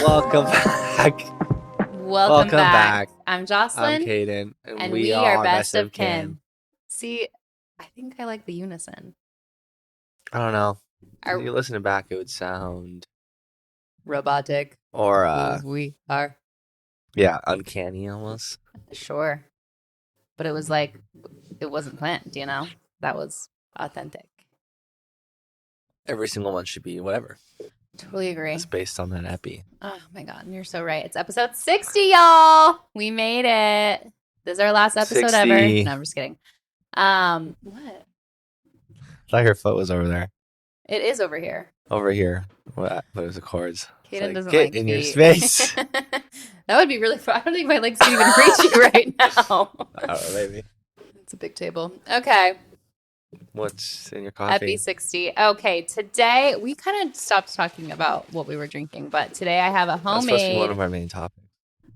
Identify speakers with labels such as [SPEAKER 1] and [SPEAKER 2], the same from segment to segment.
[SPEAKER 1] Welcome back.
[SPEAKER 2] Welcome back. I'm Jocelyn.
[SPEAKER 1] I'm Caden,
[SPEAKER 2] and we are best of kin. See, I think I like the unison.
[SPEAKER 1] I don't know.
[SPEAKER 2] Are
[SPEAKER 1] If you listen back, it would sound
[SPEAKER 2] robotic.
[SPEAKER 1] or
[SPEAKER 2] We are.
[SPEAKER 1] Yeah, uncanny almost.
[SPEAKER 2] Sure. But it was like, it wasn't planned, you know? That was authentic.
[SPEAKER 1] Every single one should be whatever.
[SPEAKER 2] Totally agree.
[SPEAKER 1] It's based on that epi.
[SPEAKER 2] Oh my God, you're so right. It's episode 60, y'all. We made it. This is our last episode
[SPEAKER 1] 60.
[SPEAKER 2] ever. No, I'm just kidding. What?
[SPEAKER 1] I thought your foot was over there.
[SPEAKER 2] It is over here.
[SPEAKER 1] Over here. What? But it was the cords.
[SPEAKER 2] Kaden doesn't
[SPEAKER 1] get
[SPEAKER 2] like
[SPEAKER 1] in
[SPEAKER 2] feet.
[SPEAKER 1] your space.
[SPEAKER 2] That would be really fun. I don't think my legs can even reach you right now.
[SPEAKER 1] I don't know, maybe.
[SPEAKER 2] It's a big table. Okay.
[SPEAKER 1] What's in your coffee?
[SPEAKER 2] Epi 60. Okay, today we kind of stopped talking about what we were drinking, but today I have a
[SPEAKER 1] That's supposed to be
[SPEAKER 2] homemade
[SPEAKER 1] one of our main topics.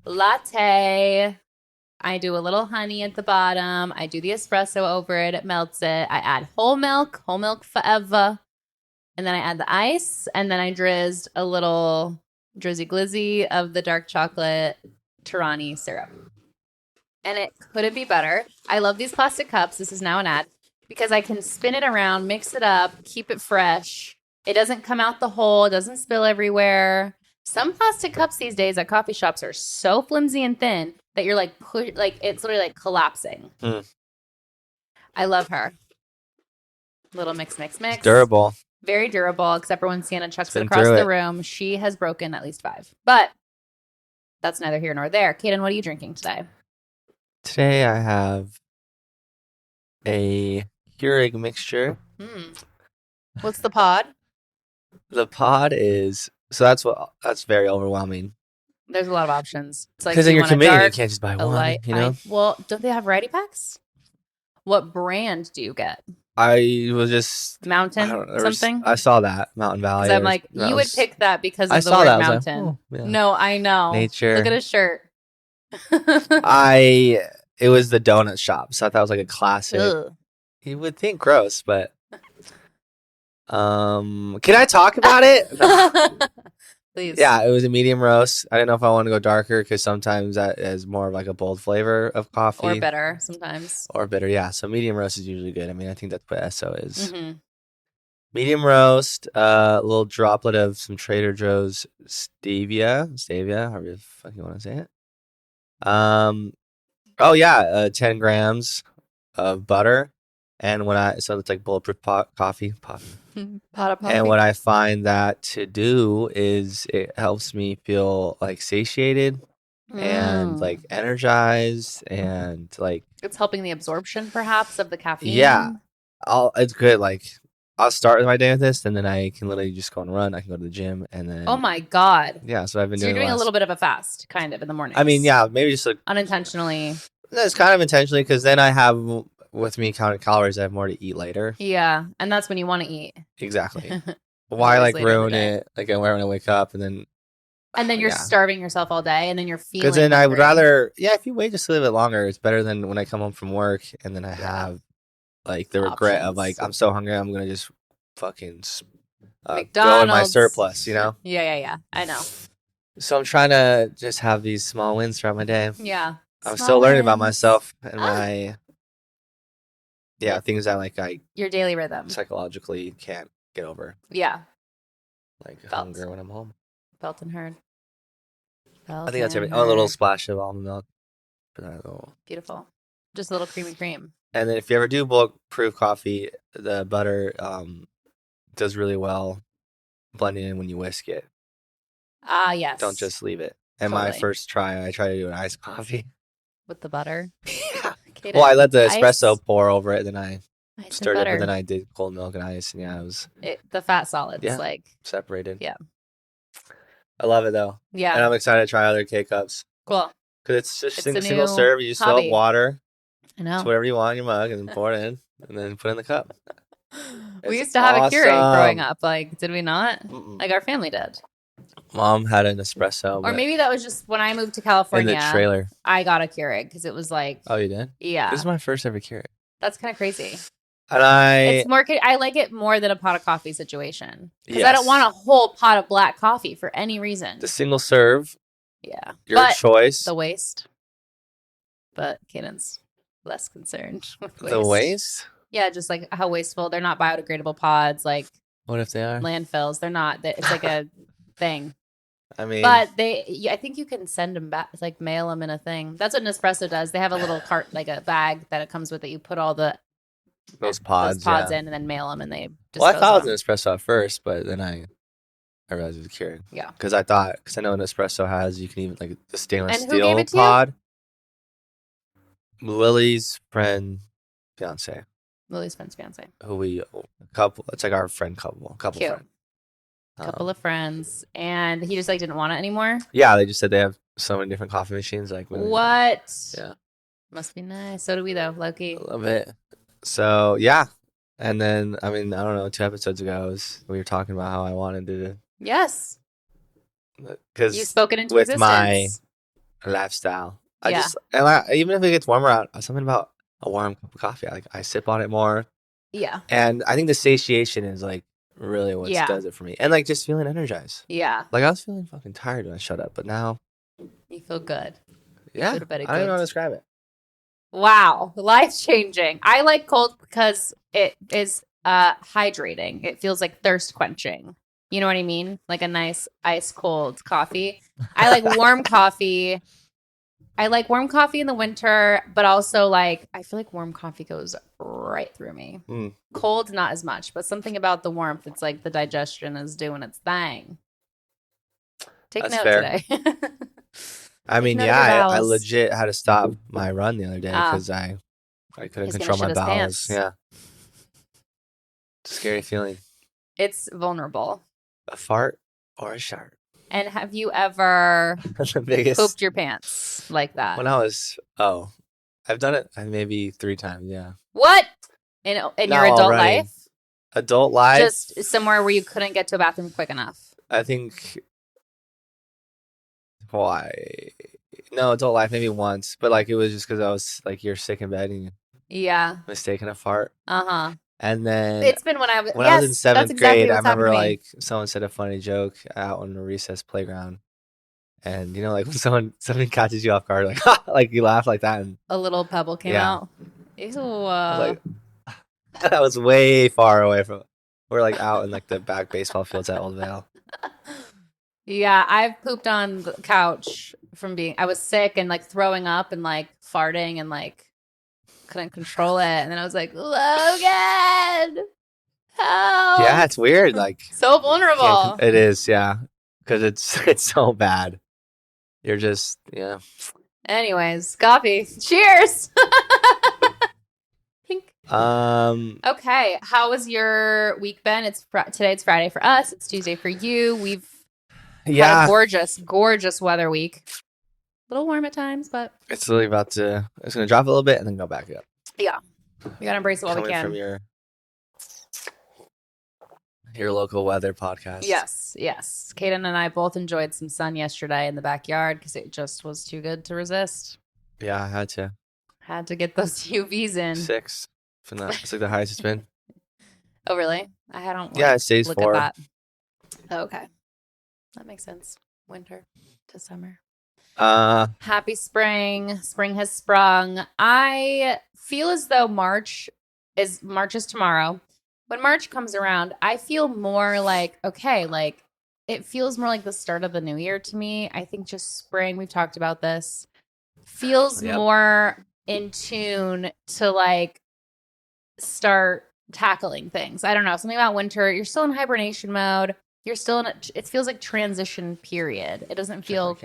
[SPEAKER 2] latte. I do a little honey at the bottom. I do the espresso over it. It melts it. I add whole milk forever. And then I add the ice, and then I drizzed a little drizzy glizzy of the dark chocolate Tirani syrup. And it couldn't be better. I love these plastic cups. This is now an ad because I can spin it around, mix it up, keep it fresh. It doesn't come out the hole. It doesn't spill everywhere. Some plastic cups these days at coffee shops are so flimsy and thin that you're like, it's literally like collapsing. I love her. Little mix.
[SPEAKER 1] It's durable.
[SPEAKER 2] Very durable, except for when Sienna chucks it
[SPEAKER 1] Been
[SPEAKER 2] across
[SPEAKER 1] through
[SPEAKER 2] the
[SPEAKER 1] it.
[SPEAKER 2] room. She has broken at least 5. But that's neither here nor there. Kaden, what are you drinking today?
[SPEAKER 1] Today I have a Keurig mixture.
[SPEAKER 2] What's the pod?
[SPEAKER 1] The pod is that's very overwhelming.
[SPEAKER 2] There's a lot of options. It's like,
[SPEAKER 1] Because
[SPEAKER 2] do
[SPEAKER 1] in
[SPEAKER 2] you
[SPEAKER 1] your
[SPEAKER 2] want a
[SPEAKER 1] committee, you
[SPEAKER 2] dark,
[SPEAKER 1] can't just buy
[SPEAKER 2] a
[SPEAKER 1] one.
[SPEAKER 2] light?
[SPEAKER 1] You know,
[SPEAKER 2] Well, don't they have variety packs? What brand do you get?
[SPEAKER 1] I was just
[SPEAKER 2] Mountain
[SPEAKER 1] I don't know,
[SPEAKER 2] something?
[SPEAKER 1] I saw that Mountain Valley.
[SPEAKER 2] Because I'm like, you would pick that because
[SPEAKER 1] I
[SPEAKER 2] of the
[SPEAKER 1] saw
[SPEAKER 2] word
[SPEAKER 1] that. I was like,
[SPEAKER 2] mountain.
[SPEAKER 1] oh, yeah.
[SPEAKER 2] No, I know.
[SPEAKER 1] Nature.
[SPEAKER 2] Look at his shirt.
[SPEAKER 1] It was the donut shop, so I thought it was like a classic.
[SPEAKER 2] Ugh.
[SPEAKER 1] You would think gross, but can I talk about it? No.
[SPEAKER 2] Please.
[SPEAKER 1] Yeah, it was a medium roast. I didn't know if I wanted to go darker because sometimes that is more of like a bold flavor of coffee.
[SPEAKER 2] Or bitter sometimes.
[SPEAKER 1] Or bitter, yeah. So medium roast is usually good. I mean, I think that's what Esso is.
[SPEAKER 2] Mm-hmm.
[SPEAKER 1] Medium roast, a little droplet of some Trader Joe's stevia, however you fucking want to say it. 10 grams of butter. And so it's like bulletproof coffee.
[SPEAKER 2] Pot of coffee.
[SPEAKER 1] And what I find that to do is it helps me feel like satiated and like energized and like
[SPEAKER 2] it's helping the absorption perhaps of the caffeine.
[SPEAKER 1] Yeah, it's good. Like I'll start my day with this, and then I can literally just go and run. I can go to the gym, and then
[SPEAKER 2] oh my God,
[SPEAKER 1] yeah. So I've been
[SPEAKER 2] you're doing a little bit of a fast, kind of in the morning.
[SPEAKER 1] I mean, yeah, maybe just like
[SPEAKER 2] unintentionally.
[SPEAKER 1] It's kind of intentionally because then I have with me counting calories. I have more to eat later.
[SPEAKER 2] Yeah, and that's when you want to eat.
[SPEAKER 1] Exactly. Why like ruin it? Like when I wake up, and then
[SPEAKER 2] you're starving yourself all day, and then you're feeling.
[SPEAKER 1] Because then I would rather, if you wait just a little bit longer, it's better than when I come home from work and then I have like the regret of like I'm so hungry, I'm gonna just fucking go in my surplus, you know?
[SPEAKER 2] Yeah. I know.
[SPEAKER 1] So I'm trying to just have these small wins throughout my day.
[SPEAKER 2] Yeah.
[SPEAKER 1] I'm still learning about myself and my things that like
[SPEAKER 2] your daily rhythm
[SPEAKER 1] psychologically can't get over.
[SPEAKER 2] Yeah.
[SPEAKER 1] Like hunger when I'm home.
[SPEAKER 2] Felt and heard.
[SPEAKER 1] I think that's everything. Oh, a little splash of almond milk.
[SPEAKER 2] Beautiful. Just a little cream.
[SPEAKER 1] And then if you ever do bulletproof coffee, the butter does really well blending in when you whisk it.
[SPEAKER 2] Yes.
[SPEAKER 1] Don't just leave it. And my first try, I tried to do an iced coffee.
[SPEAKER 2] With the butter?
[SPEAKER 1] Yeah. Well, I let the espresso pour over it, then I stirred it, but then I did cold milk and ice, and it was...
[SPEAKER 2] the fat solids,
[SPEAKER 1] separated.
[SPEAKER 2] Yeah.
[SPEAKER 1] I love it, though.
[SPEAKER 2] Yeah.
[SPEAKER 1] And I'm excited to try other K-Cups.
[SPEAKER 2] Cool.
[SPEAKER 1] Because it's just a single serve. You just fill up water.
[SPEAKER 2] I know.
[SPEAKER 1] It's whatever you want in your mug, and then pour it in, and then put it in the cup.
[SPEAKER 2] We used to have a Keurig growing up. Like, did we not? Like, our family did.
[SPEAKER 1] Mom had an espresso.
[SPEAKER 2] Or maybe that was just when I moved to California.
[SPEAKER 1] In the trailer.
[SPEAKER 2] I got a Keurig because it was like...
[SPEAKER 1] Oh, you did?
[SPEAKER 2] Yeah.
[SPEAKER 1] This is my first ever Keurig.
[SPEAKER 2] That's kind of crazy.
[SPEAKER 1] And
[SPEAKER 2] it's more. I like it more than a pot of coffee situation because
[SPEAKER 1] yes.
[SPEAKER 2] I don't want a whole pot of black coffee for any reason.
[SPEAKER 1] The single serve.
[SPEAKER 2] Yeah.
[SPEAKER 1] Your choice.
[SPEAKER 2] The waste. But Kaden's less concerned with waste.
[SPEAKER 1] The waste?
[SPEAKER 2] Yeah, just like how wasteful. They're not biodegradable pods. Like,
[SPEAKER 1] what if they are?
[SPEAKER 2] Landfills. They're not. It's like a thing.
[SPEAKER 1] I mean,
[SPEAKER 2] but I think you can send them back, like mail them in a thing. That's what Nespresso does. They have a little cart, like a bag that it comes with that you put all
[SPEAKER 1] those pods
[SPEAKER 2] in and then mail them, and they.
[SPEAKER 1] Well, I thought it was an espresso at first, but then I realized it was Keurig.
[SPEAKER 2] Yeah.
[SPEAKER 1] Because I know an espresso has, you can even like the stainless steel pod. Lily's friend's fiance. It's like our friend couple.
[SPEAKER 2] Cute.
[SPEAKER 1] Friend.
[SPEAKER 2] Couple of friends, and he just like didn't want it anymore.
[SPEAKER 1] Yeah, they just said they have so many different coffee machines. Like
[SPEAKER 2] what?
[SPEAKER 1] Yeah,
[SPEAKER 2] must be nice. So do we though, Loki.
[SPEAKER 1] A little bit. So yeah, and then I don't know. 2 episodes ago, we were talking about how I wanted to.
[SPEAKER 2] Yes.
[SPEAKER 1] Because
[SPEAKER 2] you spoke it into
[SPEAKER 1] with
[SPEAKER 2] existence.
[SPEAKER 1] my lifestyle, even if it gets warmer out, something about a warm cup of coffee. I sip on it more.
[SPEAKER 2] Yeah.
[SPEAKER 1] And I think the satiation is like really what does it for me, and like just feeling energized.
[SPEAKER 2] Yeah.
[SPEAKER 1] Like I was feeling fucking tired when I shut up, but now
[SPEAKER 2] you feel good.
[SPEAKER 1] Yeah. I don't even know how to describe it.
[SPEAKER 2] Wow, life changing. I like cold because it is hydrating. It feels like thirst quenching. You know what I mean? Like a nice ice cold coffee. I like warm coffee. I like warm coffee in the winter, but also like I feel like warm coffee goes right through me. Cold, not as much, but something about the warmth. It's like the digestion is doing its thing. Take note today.
[SPEAKER 1] I mean, I legit had to stop my run the other day because I couldn't control my bowels. Yeah, it's a scary feeling. It's
[SPEAKER 2] vulnerable.
[SPEAKER 1] A fart or a shart.
[SPEAKER 2] And have you ever pooped your pants like that?
[SPEAKER 1] When I've done it maybe 3 times. Yeah.
[SPEAKER 2] What? In your adult life?
[SPEAKER 1] Adult life?
[SPEAKER 2] Just somewhere where you couldn't get to a bathroom quick enough.
[SPEAKER 1] I think. Why? No, adult life maybe once, but like it was just because I was like you're sick in bed and mistaken a fart. And then
[SPEAKER 2] it's been when I was
[SPEAKER 1] in 7th grade. I remember like someone said a funny joke out on the recess playground, and like when something catches you off guard, like like you laugh like that, and
[SPEAKER 2] a little pebble came out. Ew.
[SPEAKER 1] I was like, that was way far away from. We're like out in like the back baseball fields at Old Vale.
[SPEAKER 2] Yeah, I've pooped on the couch from I was sick and like throwing up and like farting and like couldn't control it. And then I was like, Logan, help.
[SPEAKER 1] Yeah, it's weird. Like
[SPEAKER 2] so vulnerable.
[SPEAKER 1] It is, yeah. Because it's so bad. You're just, yeah.
[SPEAKER 2] Anyways, coffee. Cheers. Okay. How was your week been? Today it's Friday for us. It's Tuesday for you. We've had a gorgeous weather week. A little warm at times, but
[SPEAKER 1] it's really it's going to drop a little bit and then go back up.
[SPEAKER 2] Yeah. We got to embrace it while we can.
[SPEAKER 1] From your local weather podcast.
[SPEAKER 2] Yes. Kaden and I both enjoyed some sun yesterday in the backyard because it just was too good to resist.
[SPEAKER 1] Yeah, I had to.
[SPEAKER 2] Had to get those UVs in.
[SPEAKER 1] 6. It's like the highest it's been.
[SPEAKER 2] Oh, really? I don't.
[SPEAKER 1] Yeah, it stays 4.
[SPEAKER 2] At that. Oh, okay. That makes sense. Winter to summer. Happy spring. Spring has sprung. I feel as though March is tomorrow. When March comes around, I feel more like, okay, like it feels more like the start of the new year to me. I think just spring, we've talked about this, feels more in tune to like start tackling things. I don't know. Something about winter, you're still in hibernation mode. You're still in it feels like transition period. It doesn't feel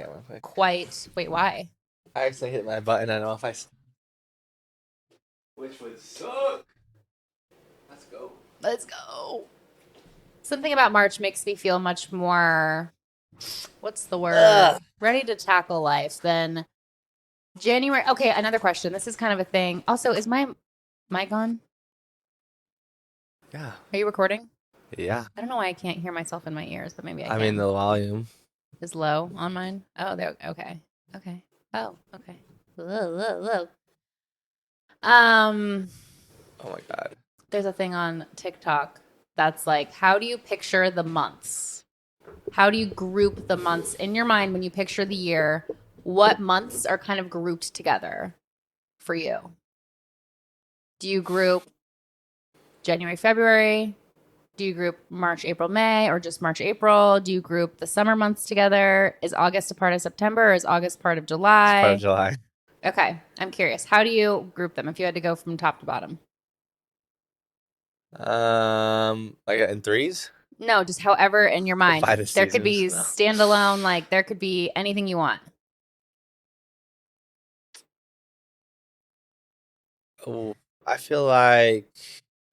[SPEAKER 2] quite. Wait, why?
[SPEAKER 1] I actually hit my button. I don't know if I. Which would suck.
[SPEAKER 2] Let's go. Something about March makes me feel much more. What's the word? Ready to tackle life than January. Okay, another question. This is kind of a thing. Also, is my mic on?
[SPEAKER 1] Yeah.
[SPEAKER 2] Are you recording?
[SPEAKER 1] Yeah.
[SPEAKER 2] I don't know why I can't hear myself in my ears, but maybe I can.
[SPEAKER 1] I mean, the volume
[SPEAKER 2] is low on mine. Oh, there. Okay. Oh, okay. Whoa.
[SPEAKER 1] Oh my God.
[SPEAKER 2] there's a thing on TikTok that's like, how do you picture the months? How do you group the months in your mind when you picture the year? What months are kind of grouped together for you? Do you group January, February? Do you group March, April, May, or just March, April? Do you group the summer months together? Is August a part of September or is August part of July?
[SPEAKER 1] It's part of July.
[SPEAKER 2] Okay, I'm curious. How do you group them if you had to go from top to bottom?
[SPEAKER 1] Like in threes?
[SPEAKER 2] No, just however in your mind.
[SPEAKER 1] By the
[SPEAKER 2] There could be
[SPEAKER 1] seasons. No.
[SPEAKER 2] standalone, like there could be anything you want.
[SPEAKER 1] Oh, I feel like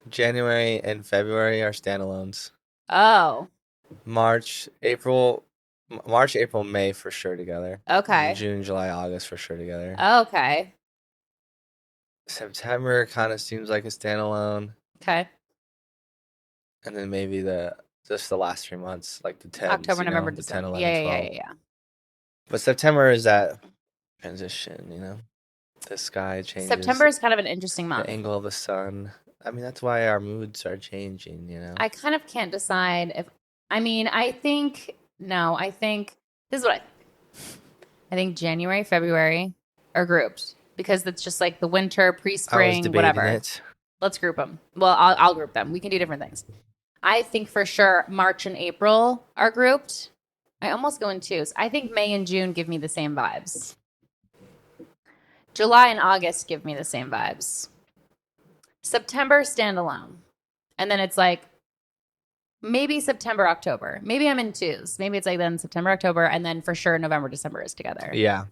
[SPEAKER 1] January and February are standalones.
[SPEAKER 2] Oh,
[SPEAKER 1] March, April, May for sure together.
[SPEAKER 2] okay.
[SPEAKER 1] June, July, August for sure together.
[SPEAKER 2] Okay.
[SPEAKER 1] September kind of seems like a standalone.
[SPEAKER 2] Okay.
[SPEAKER 1] And then maybe just the last 3 months, like the 10s,
[SPEAKER 2] October, November,
[SPEAKER 1] the
[SPEAKER 2] December.
[SPEAKER 1] 10, 11,
[SPEAKER 2] Yeah,
[SPEAKER 1] 12.
[SPEAKER 2] yeah.
[SPEAKER 1] But September is that transition, The sky changes.
[SPEAKER 2] September is kind of an interesting month.
[SPEAKER 1] The angle of the sun. I mean, that's why our moods are changing,
[SPEAKER 2] I kind of can't decide if, I think this is what I think January, February are grouped because it's just like the winter, pre-spring, whatever.
[SPEAKER 1] It.
[SPEAKER 2] Let's group them. Well, I'll group them. We can do different things. I think for sure March and April are grouped. I almost go in twos. I think May and June give me the same vibes. July and August give me the same vibes. September standalone. And then it's like maybe September, October. Maybe I'm in twos. Maybe it's like then September, October, and then for sure November, December is together.
[SPEAKER 1] Yeah.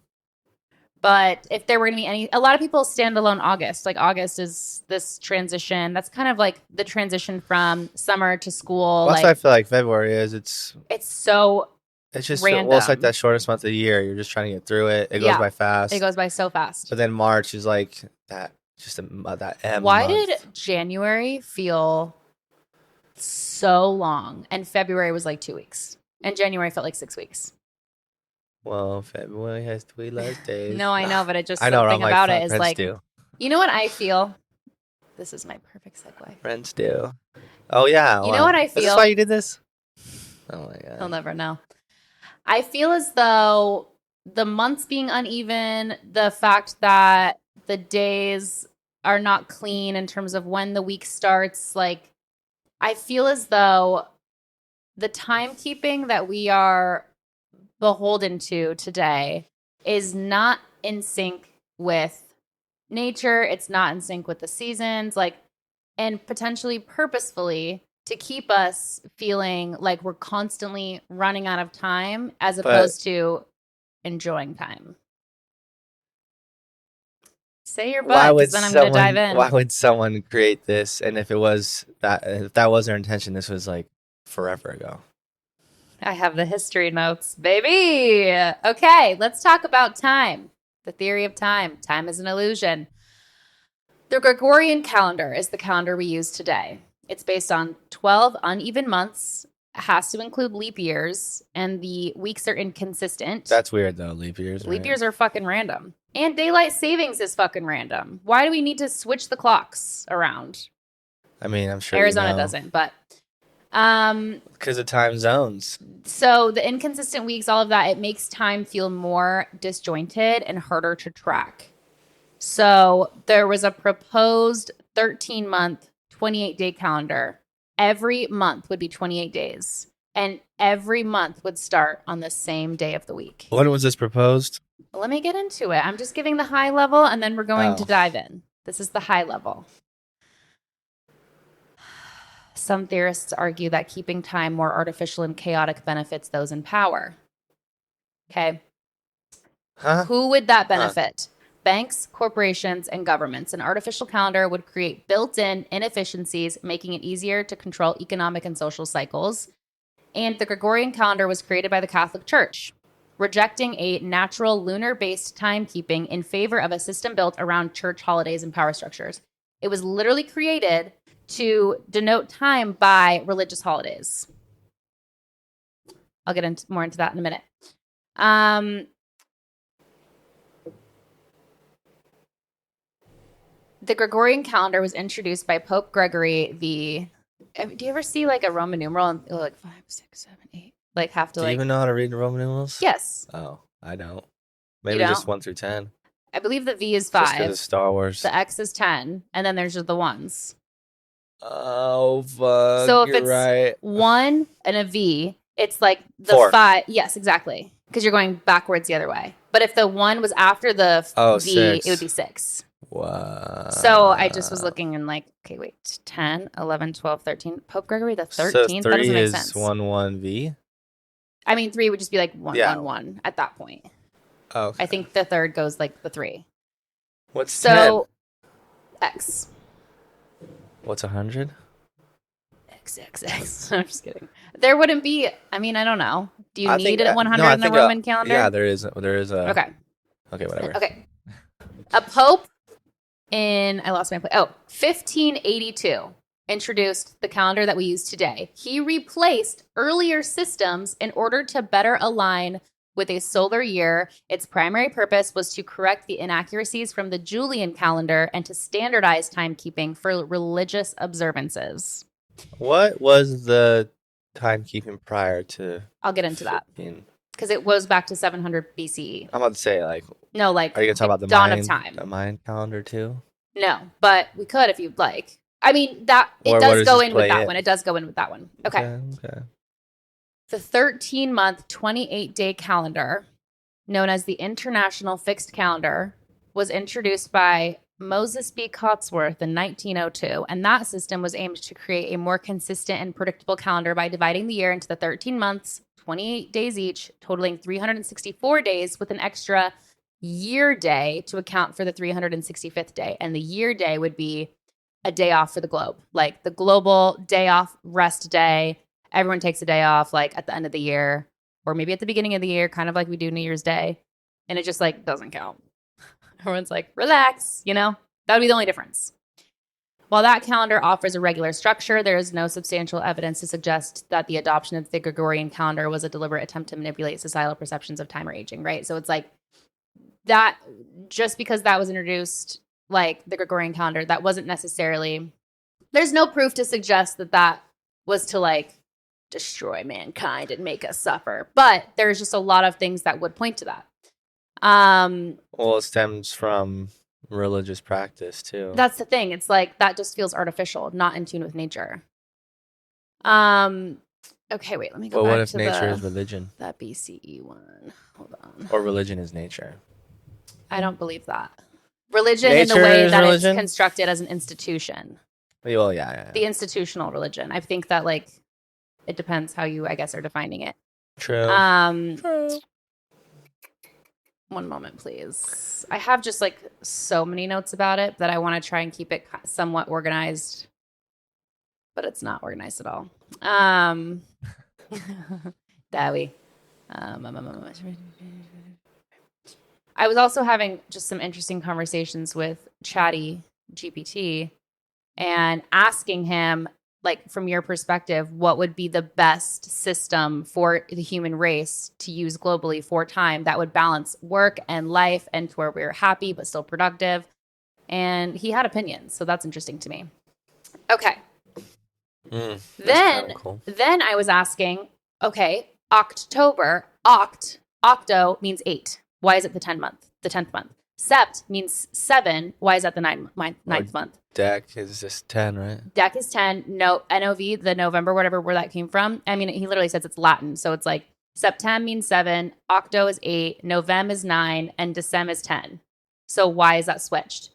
[SPEAKER 2] But if there were going to be a lot of people standalone August. Like August is this transition. That's kind of like the transition from summer to school.
[SPEAKER 1] Well, that's what I feel like February is. It's just
[SPEAKER 2] random.
[SPEAKER 1] Well, it's like that shortest month of the year. You're just trying to get through it. It goes by fast.
[SPEAKER 2] It goes by so fast.
[SPEAKER 1] But then March is like that. Just that M.
[SPEAKER 2] Why
[SPEAKER 1] month.
[SPEAKER 2] did January feel so long and February was like 2 weeks and January felt like 6 weeks?
[SPEAKER 1] Well, February has 3 less days.
[SPEAKER 2] No, I know, but it just
[SPEAKER 1] I know,
[SPEAKER 2] something about it is like,
[SPEAKER 1] do.
[SPEAKER 2] You know what I feel? This is my perfect segue.
[SPEAKER 1] Friends do. Oh yeah.
[SPEAKER 2] You know what I feel?
[SPEAKER 1] Is this why you did this? Oh my god.
[SPEAKER 2] I'll never know. I feel as though the months being uneven, the fact that the days are not clean in terms of when the week starts, like I feel as though the timekeeping that we are beholden to today is not in sync with nature. It's not in sync with the seasons, and potentially purposefully to keep us feeling like we're constantly running out of time as opposed to enjoying time. Say your butt, because then I'm going to dive in.
[SPEAKER 1] Why would someone create this? And if that was their intention, this was like forever ago.
[SPEAKER 2] I have the history notes, baby. Okay, let's talk about time. The theory of time. Time is an illusion. The Gregorian calendar is the calendar we use today. It's based on 12 uneven months, has to include leap years, and the weeks are inconsistent.
[SPEAKER 1] That's weird, though, leap years.
[SPEAKER 2] Leap years are fucking random. And daylight savings is fucking random. Why do we need to switch the clocks around?
[SPEAKER 1] I mean, I'm sure
[SPEAKER 2] Arizona doesn't, but...
[SPEAKER 1] because of time zones.
[SPEAKER 2] So the inconsistent weeks, all of that, it makes time feel more disjointed and harder to track. So there was a proposed 13-month, 28-day calendar. Every month would be 28 days. And every month would start on the same day of the week.
[SPEAKER 1] When was this proposed?
[SPEAKER 2] Let me get into it. I'm just giving the high level, and then we're going to dive in. This is the high level. Some theorists argue that keeping time more artificial and chaotic benefits those in power. Okay.
[SPEAKER 1] Huh?
[SPEAKER 2] Who would that benefit? Banks, corporations, and governments. An artificial calendar would create built-in inefficiencies, making it easier to control economic and social cycles. And the Gregorian calendar was created by the Catholic Church, rejecting a natural lunar-based timekeeping in favor of a system built around church holidays and power structures. It was literally created to denote time by religious holidays. I'll get more into that in a minute. The Gregorian calendar was introduced by Pope Gregory the. Do you ever see like a Roman numeral and like 5, 6, 7, 8? Like have to
[SPEAKER 1] Do you
[SPEAKER 2] like.
[SPEAKER 1] even know how to read the Roman numerals?
[SPEAKER 2] Yes.
[SPEAKER 1] Oh, I don't. Maybe just 1 through 10.
[SPEAKER 2] I believe the V is
[SPEAKER 1] Just
[SPEAKER 2] 5.
[SPEAKER 1] because it's Star Wars.
[SPEAKER 2] The X is 10, and then there's just the ones.
[SPEAKER 1] Oh fuck!
[SPEAKER 2] So if
[SPEAKER 1] you're
[SPEAKER 2] it's
[SPEAKER 1] right.
[SPEAKER 2] 1 and a V, it's like the
[SPEAKER 1] 4.
[SPEAKER 2] 5. Yes, exactly. Because you're going backwards the other way. But if the 1 was after the V,
[SPEAKER 1] 6.
[SPEAKER 2] it would be 6.
[SPEAKER 1] Wow.
[SPEAKER 2] So I just was looking and like, okay, wait, 10, 11, 12, 13. Pope Gregory the 13th?
[SPEAKER 1] So 3
[SPEAKER 2] that doesn't make
[SPEAKER 1] is
[SPEAKER 2] sense.
[SPEAKER 1] 1 V?
[SPEAKER 2] I mean, 3 would just be like 1, 1, 1 at that point.
[SPEAKER 1] Oh, okay.
[SPEAKER 2] I think the third goes like the 3.
[SPEAKER 1] What's 10?
[SPEAKER 2] X.
[SPEAKER 1] What's 100?
[SPEAKER 2] X. I'm just kidding. There wouldn't be. I mean, I don't know. Do you need it at 100
[SPEAKER 1] no,
[SPEAKER 2] in the Roman calendar?
[SPEAKER 1] Yeah, there is.
[SPEAKER 2] Okay.
[SPEAKER 1] Okay, whatever.
[SPEAKER 2] Okay. A pope I lost my place. 1582 introduced the calendar that we use today. He replaced earlier systems in order to better align with a solar year. Its primary purpose was to correct the inaccuracies from the Julian calendar and to standardize timekeeping for religious observances.
[SPEAKER 1] What was the timekeeping prior to?
[SPEAKER 2] I'll get into that because it goes back to 700 BCE.
[SPEAKER 1] I'm about to say like.
[SPEAKER 2] No, like.
[SPEAKER 1] Are you gonna talk about the
[SPEAKER 2] dawn of time?
[SPEAKER 1] The Mayan calendar too?
[SPEAKER 2] No, but we could if you'd like. I mean that it does go in with that one. It does go in with that one. Okay. The 13-month, 28-day calendar, known as the International Fixed Calendar, was introduced by Moses B. Cotsworth in 1902, and that system was aimed to create a more consistent and predictable calendar by dividing the year into the 13 months, 28 days each, totaling 364 days with an extra year day to account for the 365th day. And the year day would be a day off for the globe, like the global day off rest day. Everyone takes a day off like at the end of the year or maybe at the beginning of the year, kind of like we do New Year's Day. And it just like doesn't count. Everyone's like, relax, that would be the only difference. While that calendar offers a regular structure, there is no substantial evidence to suggest that the adoption of the Gregorian calendar was a deliberate attempt to manipulate societal perceptions of time or aging, right? So it's like that just because that was introduced, like the Gregorian calendar, that wasn't necessarily, there's no proof to suggest that that was to like destroy mankind and make us suffer. But there's just a lot of things that would point to that.
[SPEAKER 1] Well, it stems from religious practice too.
[SPEAKER 2] That's the thing. It's like that just feels artificial, not in tune with nature. Okay, wait, let me go back to
[SPEAKER 1] what if nature is religion?
[SPEAKER 2] That BCE one. Hold on.
[SPEAKER 1] Or religion is nature.
[SPEAKER 2] I don't believe that. Religion
[SPEAKER 1] nature
[SPEAKER 2] in the way that
[SPEAKER 1] religion?
[SPEAKER 2] It's constructed as an institution.
[SPEAKER 1] Well, yeah.
[SPEAKER 2] The institutional religion. I think that like it depends how you, I guess, are defining it.
[SPEAKER 1] True.
[SPEAKER 2] True. One moment, please. I have just like so many notes about it that I want to try and keep it somewhat organized, but it's not organized at all. Dawi. I was also having just some interesting conversations with Chatty GPT and asking him, like, from your perspective, what would be the best system for the human race to use globally for time that would balance work and life and to where we were happy but still productive? And he had opinions, so that's interesting to me. Okay. Then I was asking, okay, October, octo means 8. Why is it the 10th month? Sept means 7. Why is that the ninth month?
[SPEAKER 1] Dec is just 10, right?
[SPEAKER 2] Dec is 10. No, NOV, the November, whatever, where that came from. I mean, he literally says it's Latin. So it's like Septem means 7, Octo is 8, Novem is 9, and Decem is 10. So why is that switched?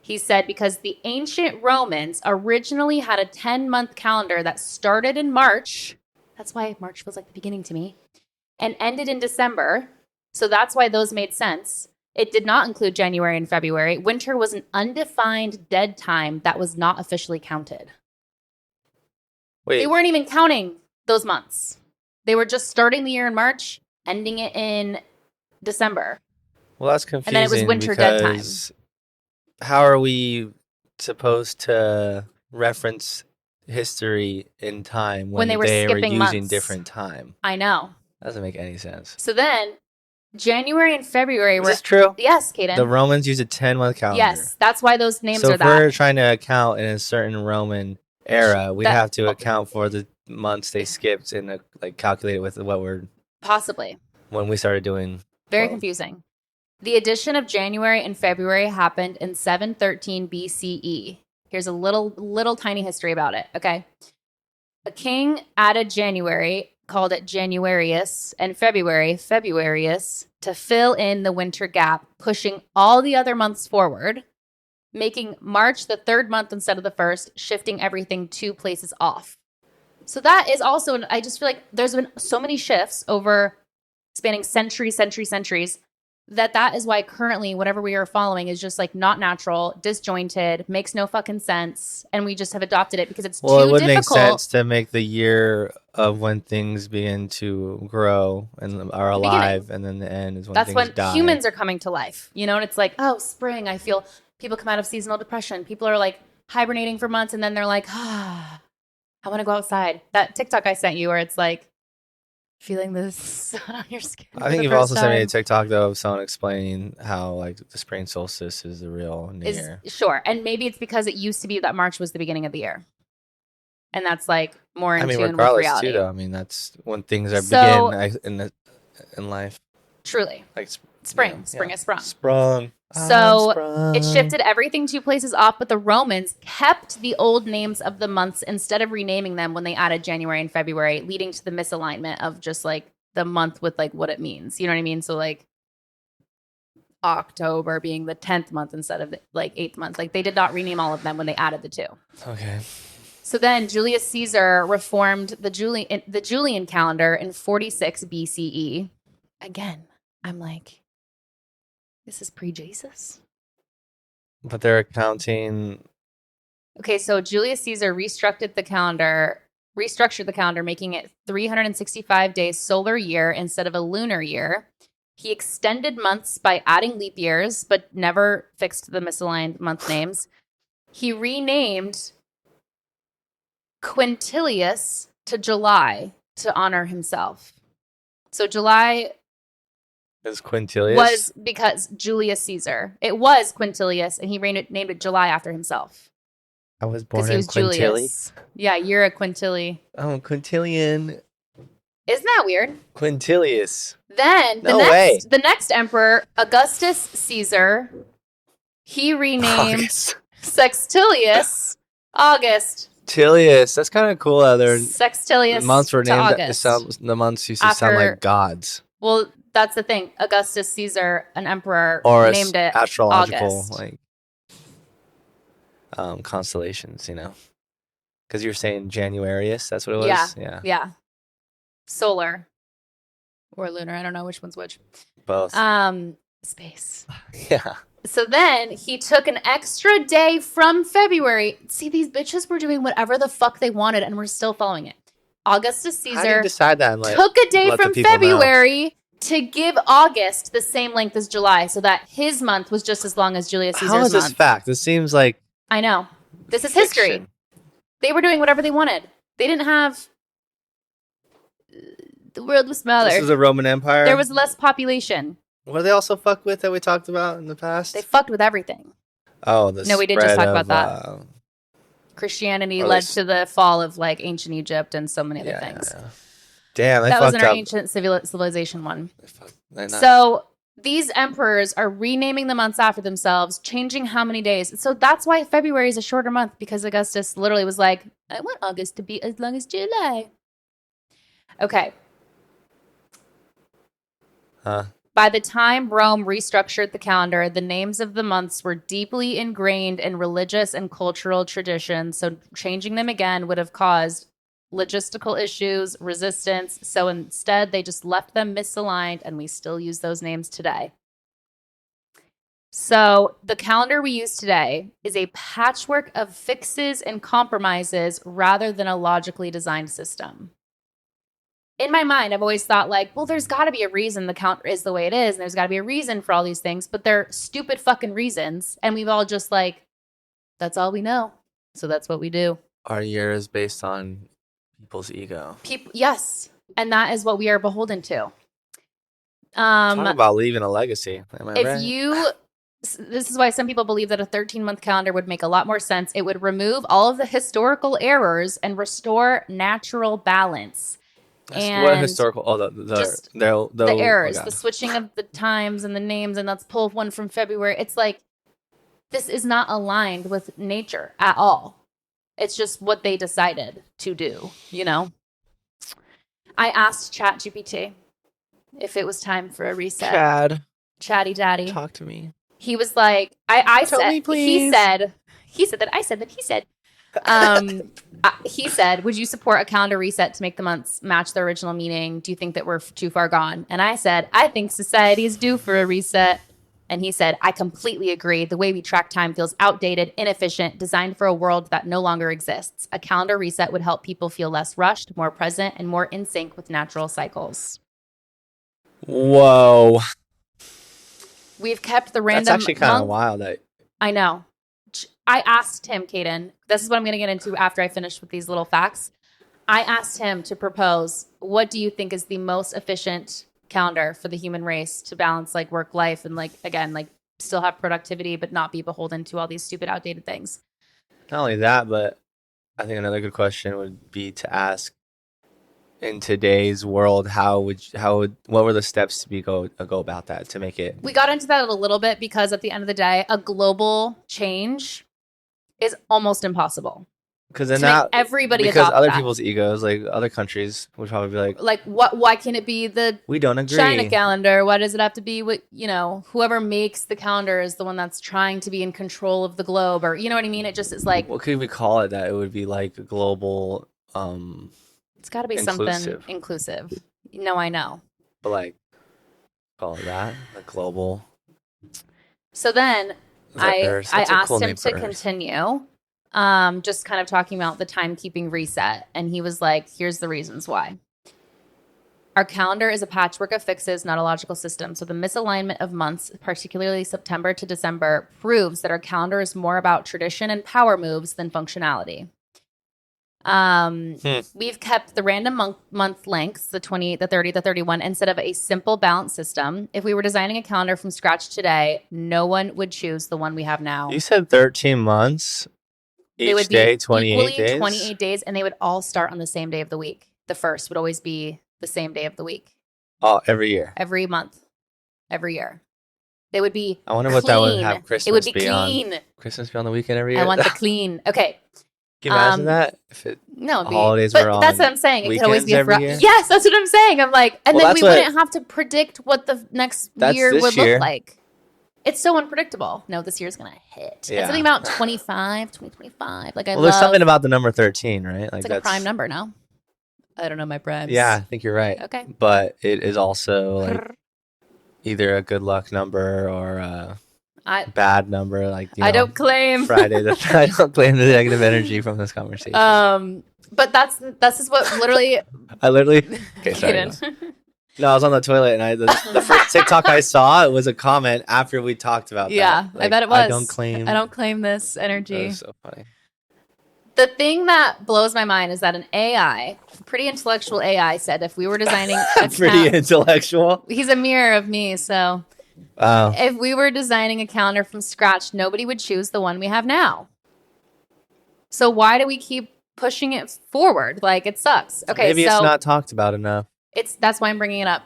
[SPEAKER 2] He said because the ancient Romans originally had a 10-month calendar that started in March. That's why March feels like the beginning to me. And ended in December. So that's why those made sense. It did not include January and February. Winter was an undefined dead time that was not officially counted.
[SPEAKER 1] Wait.
[SPEAKER 2] They weren't even counting those months. They were just starting the year in March, ending it in December.
[SPEAKER 1] Well, that's confusing.
[SPEAKER 2] And then it was winter dead time.
[SPEAKER 1] How are we supposed to reference history in time when they were skipping using months. Different time?
[SPEAKER 2] I know.
[SPEAKER 1] Doesn't make any sense.
[SPEAKER 2] So then January and February
[SPEAKER 1] were... Is this true?
[SPEAKER 2] Yes, Kaden.
[SPEAKER 1] The Romans use a 10-month calendar.
[SPEAKER 2] Yes, that's why those names
[SPEAKER 1] are
[SPEAKER 2] that.
[SPEAKER 1] So if we're trying to account in a certain Roman era, we'd have to account for the months they skipped and calculate it with what we're... Possibly. When we started doing...
[SPEAKER 2] Very confusing. The addition of January and February happened in 713 BCE. Here's a little tiny history about it, okay? A king added January, called it Januarius, and February, Februarius, to fill in the winter gap, pushing all the other months forward, making March the third month instead of the first, shifting everything 2 places off. So that is also, I just feel like there's been so many shifts over spanning centuries, that is why currently whatever we are following is just not natural, disjointed, makes no fucking sense, and we just have adopted it because it's too difficult. Well, it would make sense
[SPEAKER 1] to make the year of when things begin to grow and are alive, and then the end is when things die.
[SPEAKER 2] That's when humans are coming to life, and it's oh, spring, I feel people come out of seasonal depression. People are hibernating for months, and then they're I want to go outside. That TikTok I sent you where it's feeling the sun on your skin.
[SPEAKER 1] I think you've also sent me a TikTok though of someone explaining how the spring solstice is the real new year.
[SPEAKER 2] Sure, and maybe it's because it used to be that March was the beginning of the year, and that's more in tune with reality.
[SPEAKER 1] Too, though. I mean, that's when things are begin in life.
[SPEAKER 2] Truly, spring. Spring is sprung.
[SPEAKER 1] Sprung.
[SPEAKER 2] So it shifted everything 2 places off, but the Romans kept the old names of the months instead of renaming them when they added January and February, leading to the misalignment of just the month with what it means. You know what I mean? So October being the 10th month instead of the 8th month. They did not rename all of them when they added the 2.
[SPEAKER 1] Okay.
[SPEAKER 2] So then Julius Caesar reformed the Julian calendar in 46 BCE. Again, I'm this is pre-Jesus?
[SPEAKER 1] But they're counting...
[SPEAKER 2] Okay, so Julius Caesar restructured the calendar, making it 365 days solar year instead of a lunar year. He extended months by adding leap years, but never fixed the misaligned month names. He renamed Quintilius to July to honor himself. So July...
[SPEAKER 1] Is Quintilius?
[SPEAKER 2] Was because Julius Caesar. It was Quintilius, and he named it July after himself.
[SPEAKER 1] I was born in Quintilly.
[SPEAKER 2] Yeah, you're a Quintilly.
[SPEAKER 1] Oh, Quintilian.
[SPEAKER 2] Isn't that weird?
[SPEAKER 1] Quintilius.
[SPEAKER 2] Then the next emperor, Augustus Caesar, he renamed Sextilius August.
[SPEAKER 1] Tilius. That's kind of cool.
[SPEAKER 2] Sextilius
[SPEAKER 1] months were named.
[SPEAKER 2] August.
[SPEAKER 1] The months used to sound like gods.
[SPEAKER 2] Well, that's the thing. Augustus Caesar, an emperor, named it
[SPEAKER 1] astrological
[SPEAKER 2] August.
[SPEAKER 1] Constellations, because you're saying Januarius. That's what it was.
[SPEAKER 2] Yeah. Solar or lunar. I don't know which one's which.
[SPEAKER 1] Both.
[SPEAKER 2] Space.
[SPEAKER 1] Yeah.
[SPEAKER 2] So then he took an extra day from February. See, these bitches were doing whatever the fuck they wanted, and we're still following it. Augustus Caesar
[SPEAKER 1] How do you decide that
[SPEAKER 2] took a day from February to give August the same length as July, so that his month was just as long as Julius Caesar's month.
[SPEAKER 1] How is this fact? This seems like...
[SPEAKER 2] I know. This is history. They were doing whatever they wanted. They didn't have... The world was smaller.
[SPEAKER 1] This is a Roman Empire?
[SPEAKER 2] There was less population.
[SPEAKER 1] What do they also fuck with that we talked about in the past?
[SPEAKER 2] They fucked with everything.
[SPEAKER 1] Oh,
[SPEAKER 2] no, we did just talk about that. Christianity led to the fall of ancient Egypt and so many other things.
[SPEAKER 1] Yeah. Damn,
[SPEAKER 2] that was in our ancient civilization one. So these emperors are renaming the months after themselves, changing how many days. So that's why February is a shorter month, because Augustus literally was I want August to be as long as July. Okay.
[SPEAKER 1] Huh?
[SPEAKER 2] By the time Rome restructured the calendar, the names of the months were deeply ingrained in religious and cultural traditions, so changing them again would have caused logistical issues, resistance. So instead, they just left them misaligned, and we still use those names today. So the calendar we use today is a patchwork of fixes and compromises rather than a logically designed system. In my mind, I've always thought well, there's got to be a reason the calendar is the way it is, and there's got to be a reason for all these things, but they're stupid fucking reasons, and we've all just that's all we know, so that's what we do.
[SPEAKER 1] Our year is based on people's ego.
[SPEAKER 2] Yes, and that is what we are beholden to.
[SPEAKER 1] Talk about leaving a legacy. Am I right?
[SPEAKER 2] This is why some people believe that a 13-month calendar would make a lot more sense. It would remove all of the historical errors and restore natural balance. And
[SPEAKER 1] what historical? Oh, the
[SPEAKER 2] errors, the switching of the times and the names, and let's pull one from February. It's like, this is not aligned with nature at all. It's just what they decided to do, you know? I asked ChatGPT if it was time for a reset. Chatty daddy.
[SPEAKER 1] Talk to me.
[SPEAKER 2] He was like, I
[SPEAKER 1] Tell
[SPEAKER 2] said,
[SPEAKER 1] me, please.
[SPEAKER 2] He said, would you support a calendar reset to make the months match their original meaning? Do you think that we're too far gone? And I said, I think society is due for a reset. And he said, I completely agree. The way we track time feels outdated, inefficient, designed for a world that no longer exists. A calendar reset would help people feel less rushed, more present, and more in sync with natural cycles.
[SPEAKER 1] Whoa.
[SPEAKER 2] We've kept the random.
[SPEAKER 1] That's actually kind of wild.
[SPEAKER 2] I know. I asked him, Kaden, this is what I'm going to get into after I finish with these little facts. I asked him to propose, what do you think is the most efficient calendar for the human race to balance like work life and like, again, like still have productivity, but not be beholden to all these stupid outdated things?
[SPEAKER 1] Not only that, but I think another good question would be to ask, in today's world, what were the steps to go about that to make it?
[SPEAKER 2] We got into that a little bit because at the end of the day, a global change is almost impossible.
[SPEAKER 1] Because other
[SPEAKER 2] that.
[SPEAKER 1] People's egos, like other countries, would probably be
[SPEAKER 2] like, what? Why can't it be the
[SPEAKER 1] we don't agree
[SPEAKER 2] China calendar? Why does it have to be what whoever makes the calendar is the one that's trying to be in control of the globe, or you know what I mean? It just is like,
[SPEAKER 1] what could we call it? That it would be like a global.
[SPEAKER 2] It's got to be something inclusive. No, I know.
[SPEAKER 1] But like, call it that, a global.
[SPEAKER 2] So then I asked him to continue. Just kind of talking about the timekeeping reset. And he was like, here's the reasons why. Our calendar is a patchwork of fixes, not a logical system. So the misalignment of months, particularly September to December, proves that our calendar is more about tradition and power moves than functionality. We've kept the random month lengths, the 28, the 30, the 31, instead of a simple balance system. If we were designing a calendar from scratch today, no one would choose the one we have now.
[SPEAKER 1] You said 13 months. Each day, 28 days?
[SPEAKER 2] 28 days, and they would all start on the same day of the week. The first would always be the same day of the week.
[SPEAKER 1] Oh, every year? Every
[SPEAKER 2] month. Every year. They would be
[SPEAKER 1] I wonder what that would have Christmas
[SPEAKER 2] it would be clean.
[SPEAKER 1] On. Christmas be on the weekend every year?
[SPEAKER 2] I want the clean. Okay.
[SPEAKER 1] Can you imagine that? If holidays were on
[SPEAKER 2] that's what I'm saying. It could always be
[SPEAKER 1] every year?
[SPEAKER 2] Yes, that's what I'm saying. I'm like, and then we wouldn't have to predict what the next year would look like. It's so unpredictable. No, this year's going to hit. Yeah. It's something about 2025. Like
[SPEAKER 1] there's something about the number 13, right?
[SPEAKER 2] Like that's a prime number, no? I don't know my primes.
[SPEAKER 1] Yeah, I think you're right.
[SPEAKER 2] Okay.
[SPEAKER 1] But it is also like either a good luck number or a bad number. Like
[SPEAKER 2] I don't claim
[SPEAKER 1] Friday. I don't claim the negative energy from this conversation.
[SPEAKER 2] But that's just what literally.
[SPEAKER 1] Okay, sorry. No, I was on the toilet, and the first TikTok I saw, it was a comment after we talked about that.
[SPEAKER 2] Yeah, like, I bet it was.
[SPEAKER 1] I
[SPEAKER 2] don't claim this energy.
[SPEAKER 1] That was so funny.
[SPEAKER 2] The thing that blows my mind is that an AI, pretty intellectual AI, said if we were designing
[SPEAKER 1] pretty intellectual.
[SPEAKER 2] He's a mirror of me, so if we were designing a calendar from scratch, nobody would choose the one we have now. So why do we keep pushing it forward? Like, it sucks. Okay,
[SPEAKER 1] maybe it's not talked about enough.
[SPEAKER 2] That's why I'm bringing it up.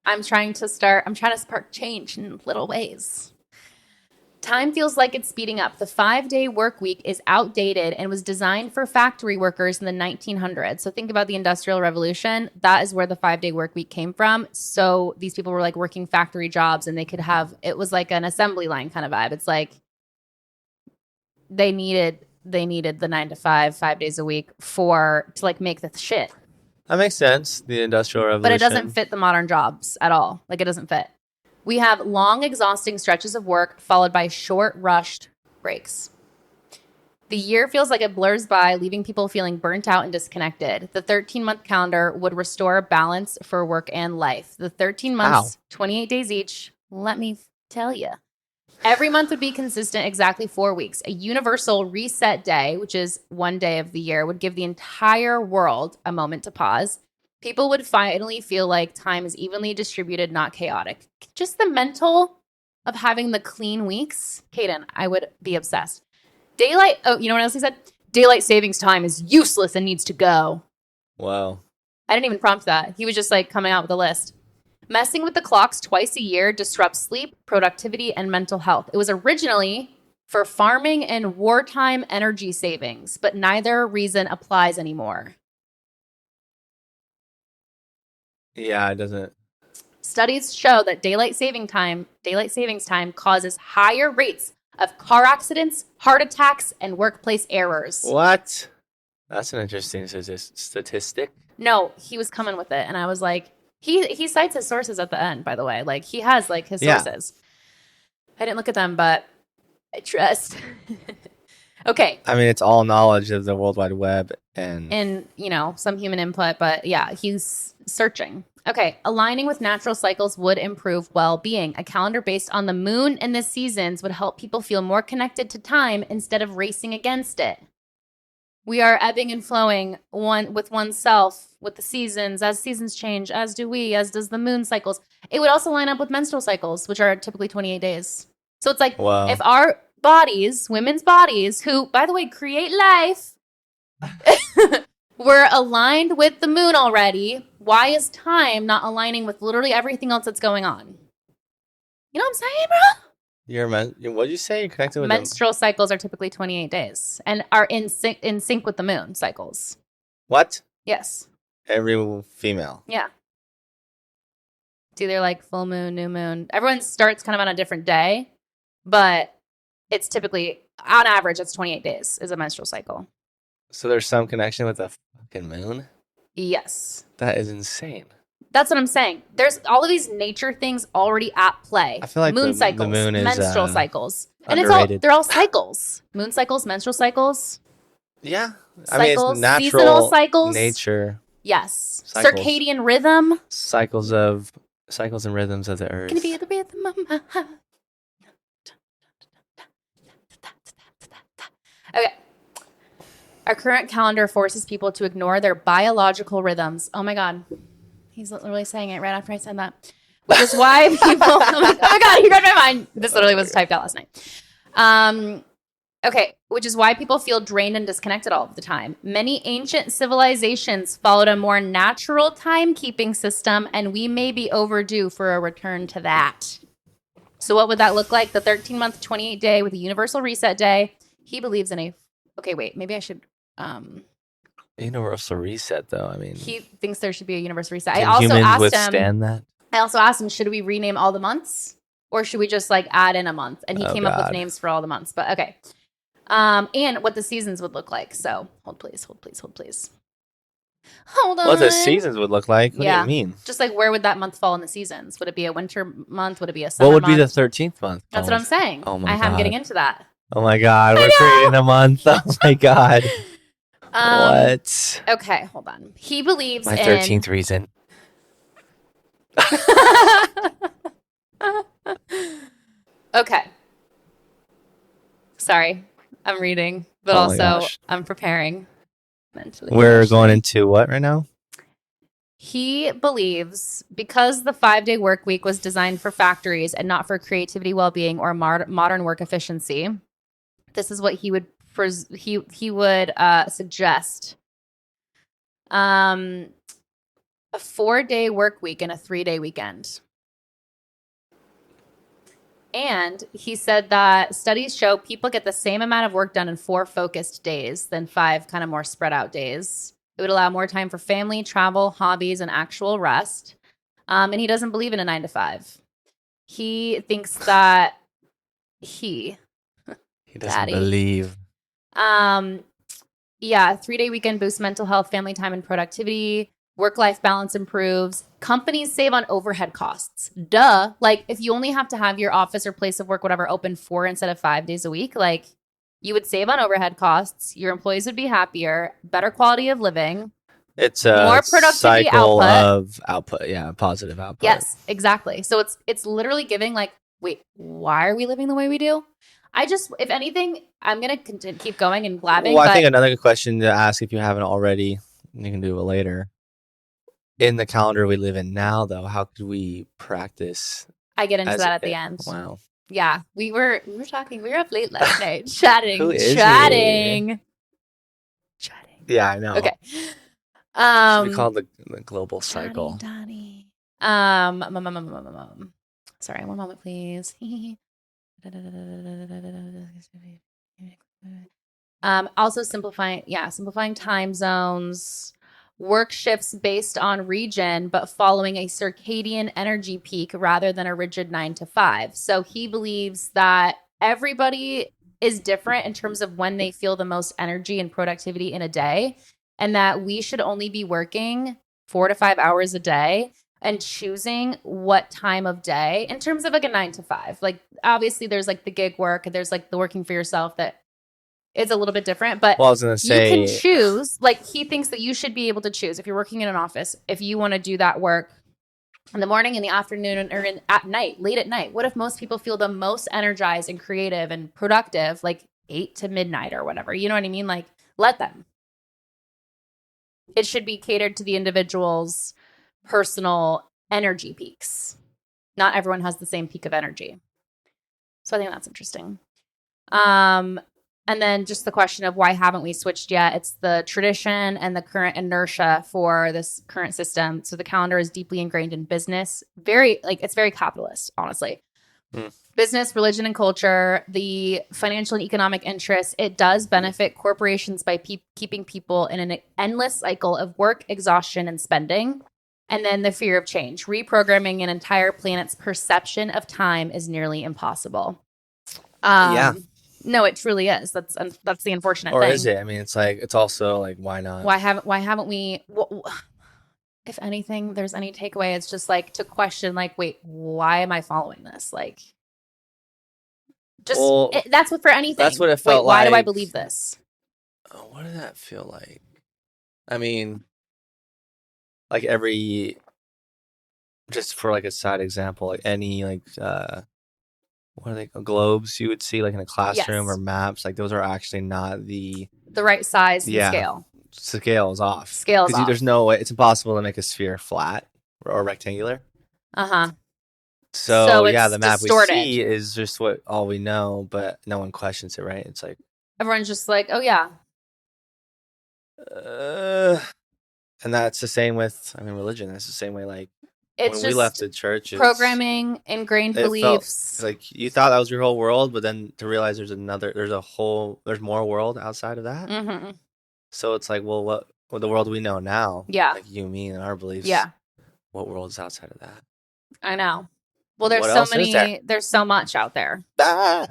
[SPEAKER 2] I'm trying to spark change in little ways. Time feels like it's speeding up. The 5-day work week is outdated and was designed for factory workers in the 1900s. So think about the Industrial Revolution. That is where the 5-day work week came from. So these people were like working factory jobs, and it was like an assembly line kind of vibe. It's like they needed the 9 to 5, 5 days a week to like make the shit.
[SPEAKER 1] That makes sense, the Industrial Revolution.
[SPEAKER 2] But it doesn't fit the modern jobs at all. Like, it doesn't fit. We have long, exhausting stretches of work followed by short, rushed breaks. The year feels like it blurs by, leaving people feeling burnt out and disconnected. The 13-month calendar would restore balance for work and life. The 13 months, 28 days each, let me tell you. Every month would be consistent, exactly 4 weeks. A universal reset day, which is one day of the year, would give the entire world a moment to pause. People would finally feel like time is evenly distributed, not chaotic. Just the mental of having the clean weeks. Kaden, I would be obsessed. Daylight. Oh, you know what else he said? Daylight savings time is useless and needs to go.
[SPEAKER 1] Wow.
[SPEAKER 2] I didn't even prompt that. He was just like coming out with a list. Messing with the clocks twice a year disrupts sleep, productivity, and mental health. It was originally for farming and wartime energy savings, but neither reason applies anymore.
[SPEAKER 1] Yeah, it doesn't.
[SPEAKER 2] Studies show that daylight savings time causes higher rates of car accidents, heart attacks, and workplace errors.
[SPEAKER 1] What? That's an interesting statistic.
[SPEAKER 2] No, he was coming with it, and I was like, he cites his sources at the end, by the way. Like, he has, like, his sources. I didn't look at them, but I trust. Okay.
[SPEAKER 1] I mean, it's all knowledge of the World Wide Web
[SPEAKER 2] and, you know, some human input, but yeah, he's searching. Okay. Aligning with natural cycles would improve well-being. A calendar based on the moon and the seasons would help people feel more connected to time instead of racing against it. We are ebbing and flowing with oneself, with the seasons. As seasons change, as do we, as does the moon cycles. It would also line up with menstrual cycles, which are typically 28 days. So it's like, if our bodies, women's bodies, who, by the way, create life, were aligned with the moon already, why is time not aligning with literally everything else that's going on? You know what I'm saying, bro?
[SPEAKER 1] What did you say? You're connected with
[SPEAKER 2] menstrual cycles are typically 28 days and are in sync with the moon cycles.
[SPEAKER 1] What?
[SPEAKER 2] Yes.
[SPEAKER 1] Every female.
[SPEAKER 2] Yeah. It's either like full moon, new moon. Everyone starts kind of on a different day, but it's typically, on average, it's 28 days is a menstrual cycle.
[SPEAKER 1] So there's some connection with the fucking moon?
[SPEAKER 2] Yes.
[SPEAKER 1] That is insane.
[SPEAKER 2] That's what I'm saying. There's all of these nature things already at play.
[SPEAKER 1] I feel like
[SPEAKER 2] moon cycles,
[SPEAKER 1] the moon is
[SPEAKER 2] menstrual cycles. And
[SPEAKER 1] underrated.
[SPEAKER 2] they're all cycles. Moon cycles, menstrual cycles.
[SPEAKER 1] Yeah.
[SPEAKER 2] I mean, it's natural seasonal cycles.
[SPEAKER 1] Nature.
[SPEAKER 2] Yes.
[SPEAKER 1] Cycles.
[SPEAKER 2] Circadian rhythm.
[SPEAKER 1] Cycles and rhythms of the earth.
[SPEAKER 2] Can be the rhythm of my heart. Okay. Our current calendar forces people to ignore their biological rhythms. Oh my God. He's literally saying it right after I said that. Which is why people... oh my God, you read my mind. This literally was typed out last night. Okay, which is why people feel drained and disconnected all of the time. Many ancient civilizations followed a more natural timekeeping system, and we may be overdue for a return to that. So what would that look like? The 13-month, 28-day with a universal reset day. He believes in a... Okay, wait, maybe I should...
[SPEAKER 1] Universal reset, though. I mean,
[SPEAKER 2] he thinks there should be a universal reset.
[SPEAKER 1] Can humans withstand that?
[SPEAKER 2] I also asked him, should we rename all the months, or should we just like add in a month? And he came up with names for all the months. But okay, and what the seasons would look like. So hold please. Hold on.
[SPEAKER 1] What the seasons would look like? What do you mean?
[SPEAKER 2] Just like where would that month fall in the seasons? Would it be a winter month? Would it be a summer month?
[SPEAKER 1] What would be the 13th month?
[SPEAKER 2] That's what I'm saying.
[SPEAKER 1] Oh my God.
[SPEAKER 2] I'm getting into that.
[SPEAKER 1] Oh my God, we're creating a month. Oh my God. What?
[SPEAKER 2] Okay, hold on. He believes
[SPEAKER 1] my 13th reason.
[SPEAKER 2] Okay. Sorry, I'm reading, but also I'm preparing mentally.
[SPEAKER 1] We're going into what right now?
[SPEAKER 2] He believes because the 5-day work week was designed for factories and not for creativity, well-being, or modern work efficiency. This is what he would suggest. A 4-day work week and a 3-day weekend. And he said that studies show people get the same amount of work done in 4 focused days than 5 kind of more spread out days. It would allow more time for family, travel, hobbies, and actual rest. And he doesn't believe in a 9 to 5. He thinks that he
[SPEAKER 1] doesn't believe.
[SPEAKER 2] 3-day weekend boosts mental health, family time, and productivity. Work-life balance improves. Companies save on overhead costs. Duh. Like, if you only have to have your office or place of work, whatever, open 4 instead of 5 days a week, like, you would save on overhead costs. Your employees would be happier. Better quality of living.
[SPEAKER 1] It's a more productivity cycle of output. Yeah, positive output.
[SPEAKER 2] Yes, exactly. So it's literally giving, like, wait, why are we living the way we do? If anything, I'm going to keep going and blabbing.
[SPEAKER 1] Well, I think another good question to ask if you haven't already, you can do it later. in the calendar we live in now, though, how could we practice?
[SPEAKER 2] I get into that at the end.
[SPEAKER 1] Wow.
[SPEAKER 2] Yeah, we were talking. We were up late last night, chatting.
[SPEAKER 1] Who is
[SPEAKER 2] chatting?
[SPEAKER 1] Yeah, I know.
[SPEAKER 2] Okay.
[SPEAKER 1] Should be called the global cycle.
[SPEAKER 2] Donnie. Sorry, one moment, please. Also simplifying time zones, work shifts based on region, but following a circadian energy peak rather than a rigid 9 to 5. So he believes that everybody is different in terms of when they feel the most energy and productivity in a day, and that we should only be working 4 to 5 hours a day and choosing what time of day in terms of like a 9 to 5. Like obviously there's like the gig work and there's like the working for yourself that is a little bit different, but
[SPEAKER 1] well, I was gonna say,
[SPEAKER 2] you can choose. Like he thinks that you should be able to choose if you're working in an office, if you want to do that work in the morning, in the afternoon, or at night, late at night. What if most people feel the most energized and creative and productive like 8 to midnight or whatever? You know what I mean? Like let them. It should be catered to the individual's personal energy peaks. Not everyone has the same peak of energy. So I think that's interesting. And then just the question of why haven't we switched yet? It's the tradition and the current inertia for this current system. So the calendar is deeply ingrained in business. It's very capitalist, honestly. Business, religion, and culture, the financial and economic interests, it does benefit corporations by keeping people in an endless cycle of work, exhaustion, and spending. And then the fear of change. Reprogramming an entire planet's perception of time is nearly impossible.
[SPEAKER 1] Yeah.
[SPEAKER 2] No, it truly is. That's the unfortunate thing.
[SPEAKER 1] Or is it? I mean, it's like, it's also like, why not?
[SPEAKER 2] Why haven't we? If anything, there's any takeaway, it's just like to question, like, wait, why am I following this? Like, just that's what for anything.
[SPEAKER 1] That's what it felt like.
[SPEAKER 2] Why do I believe this?
[SPEAKER 1] What did that feel like? I mean, like just for like a side example, like any like what are they, globes you would see like in a classroom, or maps, like those are actually not the
[SPEAKER 2] right size and scale.
[SPEAKER 1] Scale is off. Because there's no way, it's impossible to make a sphere flat or rectangular. So yeah, the map distorted. We see is just all we know, but no one questions it, right? It's like
[SPEAKER 2] everyone's just like, oh yeah.
[SPEAKER 1] And that's the same with, religion. That's the same way, like,
[SPEAKER 2] it's
[SPEAKER 1] when we left the church,
[SPEAKER 2] programming, ingrained beliefs.
[SPEAKER 1] Like you thought that was your whole world, but then to realize there's more world outside of that.
[SPEAKER 2] Mm-hmm.
[SPEAKER 1] So it's like, well, what the world we know now, like you, me, and our beliefs, what world is outside of that? I
[SPEAKER 2] know. Well, there's so much out there. But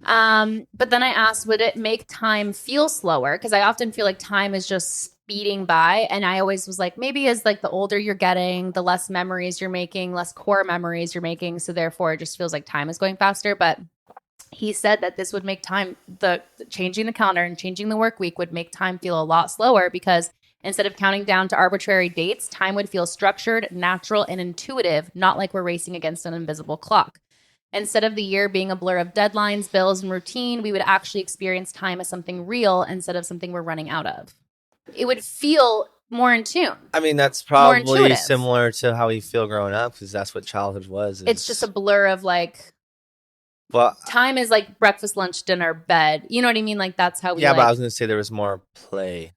[SPEAKER 2] then I asked, would it make time feel slower? Because I often feel like time is just speeding by. And I always was like, maybe as like the older you're getting, the less memories you're making, less core memories you're making. So therefore it just feels like time is going faster. But he said that this would make time, the changing the calendar and changing the work week would make time feel a lot slower, because instead of counting down to arbitrary dates, time would feel structured, natural, and intuitive, not like we're racing against an invisible clock. Instead of the year being a blur of deadlines, bills, and routine, we would actually experience time as something real instead of something we're running out of. It would feel more in tune.
[SPEAKER 1] I mean, that's probably similar to how we feel growing up, because that's what childhood was.
[SPEAKER 2] It's just a blur of like, time is like breakfast, lunch, dinner, bed. You know what I mean? Like that's how we.
[SPEAKER 1] Yeah, but I was going to say there was more play.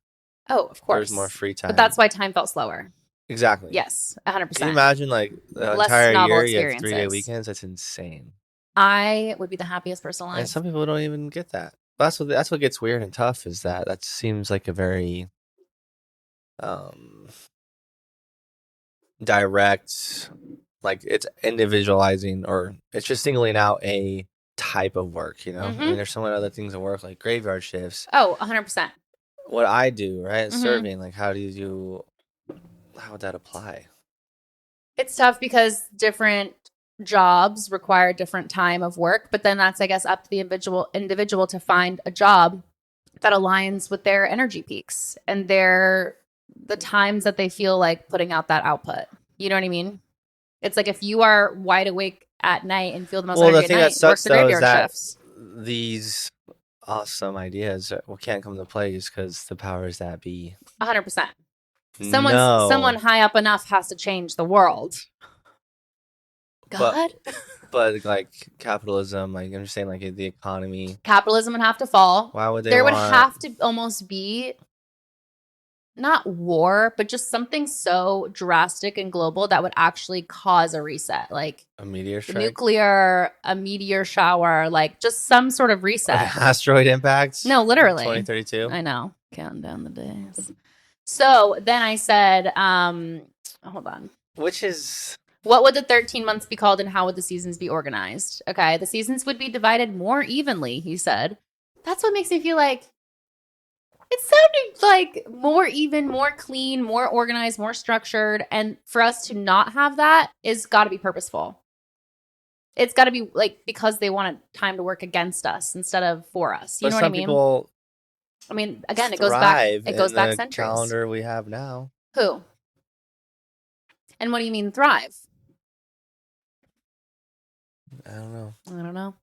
[SPEAKER 2] Oh, of course.
[SPEAKER 1] There was more free time.
[SPEAKER 2] But that's why time felt slower.
[SPEAKER 1] Exactly.
[SPEAKER 2] Yes, 100%.
[SPEAKER 1] Can you imagine like the entire year you have 3-day weekends? That's insane.
[SPEAKER 2] I would be the happiest person alive.
[SPEAKER 1] And some people don't even get that. That's what gets weird and tough, is that seems like a very direct, like it's individualizing, or it's just singling out a type of work, you know? Mm-hmm. I mean, there's so many other things at work, like graveyard shifts.
[SPEAKER 2] Oh, 100%.
[SPEAKER 1] What I do, right? Mm-hmm. Serving, like how would that apply?
[SPEAKER 2] It's tough because different jobs require different time of work, but then that's, I guess, up to the individual to find a job that aligns with their energy peaks and the times that they feel like putting out that output. You know what I mean? It's like if you are wide awake at night and feel the most energy at night, work the graveyard shifts.
[SPEAKER 1] These awesome ideas can't come to play just because the powers that be
[SPEAKER 2] 100%. Someone high up enough has to change the world. God?
[SPEAKER 1] But like capitalism, like I'm just saying, like the economy.
[SPEAKER 2] Capitalism would have to fall.
[SPEAKER 1] Why would
[SPEAKER 2] There would have to almost be not war, but just something so drastic and global that would actually cause a reset, like
[SPEAKER 1] a meteor strike,
[SPEAKER 2] a meteor shower, like just some sort of reset.
[SPEAKER 1] Like asteroid impacts.
[SPEAKER 2] No, literally.
[SPEAKER 1] 2032.
[SPEAKER 2] I know, counting down the days. So then I said, hold on.
[SPEAKER 1] Which is...
[SPEAKER 2] What would the 13 months be called and how would the seasons be organized? Okay, the seasons would be divided more evenly, he said. That's what makes me feel like it sounded like more even, more clean, more organized, more structured. And for us to not have that is got to be purposeful. It's got to be like because they want time to work against us instead of for us. You know what I mean?
[SPEAKER 1] People,
[SPEAKER 2] I mean, again, it goes back. It goes back centuries.
[SPEAKER 1] Calendar we have now.
[SPEAKER 2] Who? And what do you mean thrive?
[SPEAKER 1] I don't know.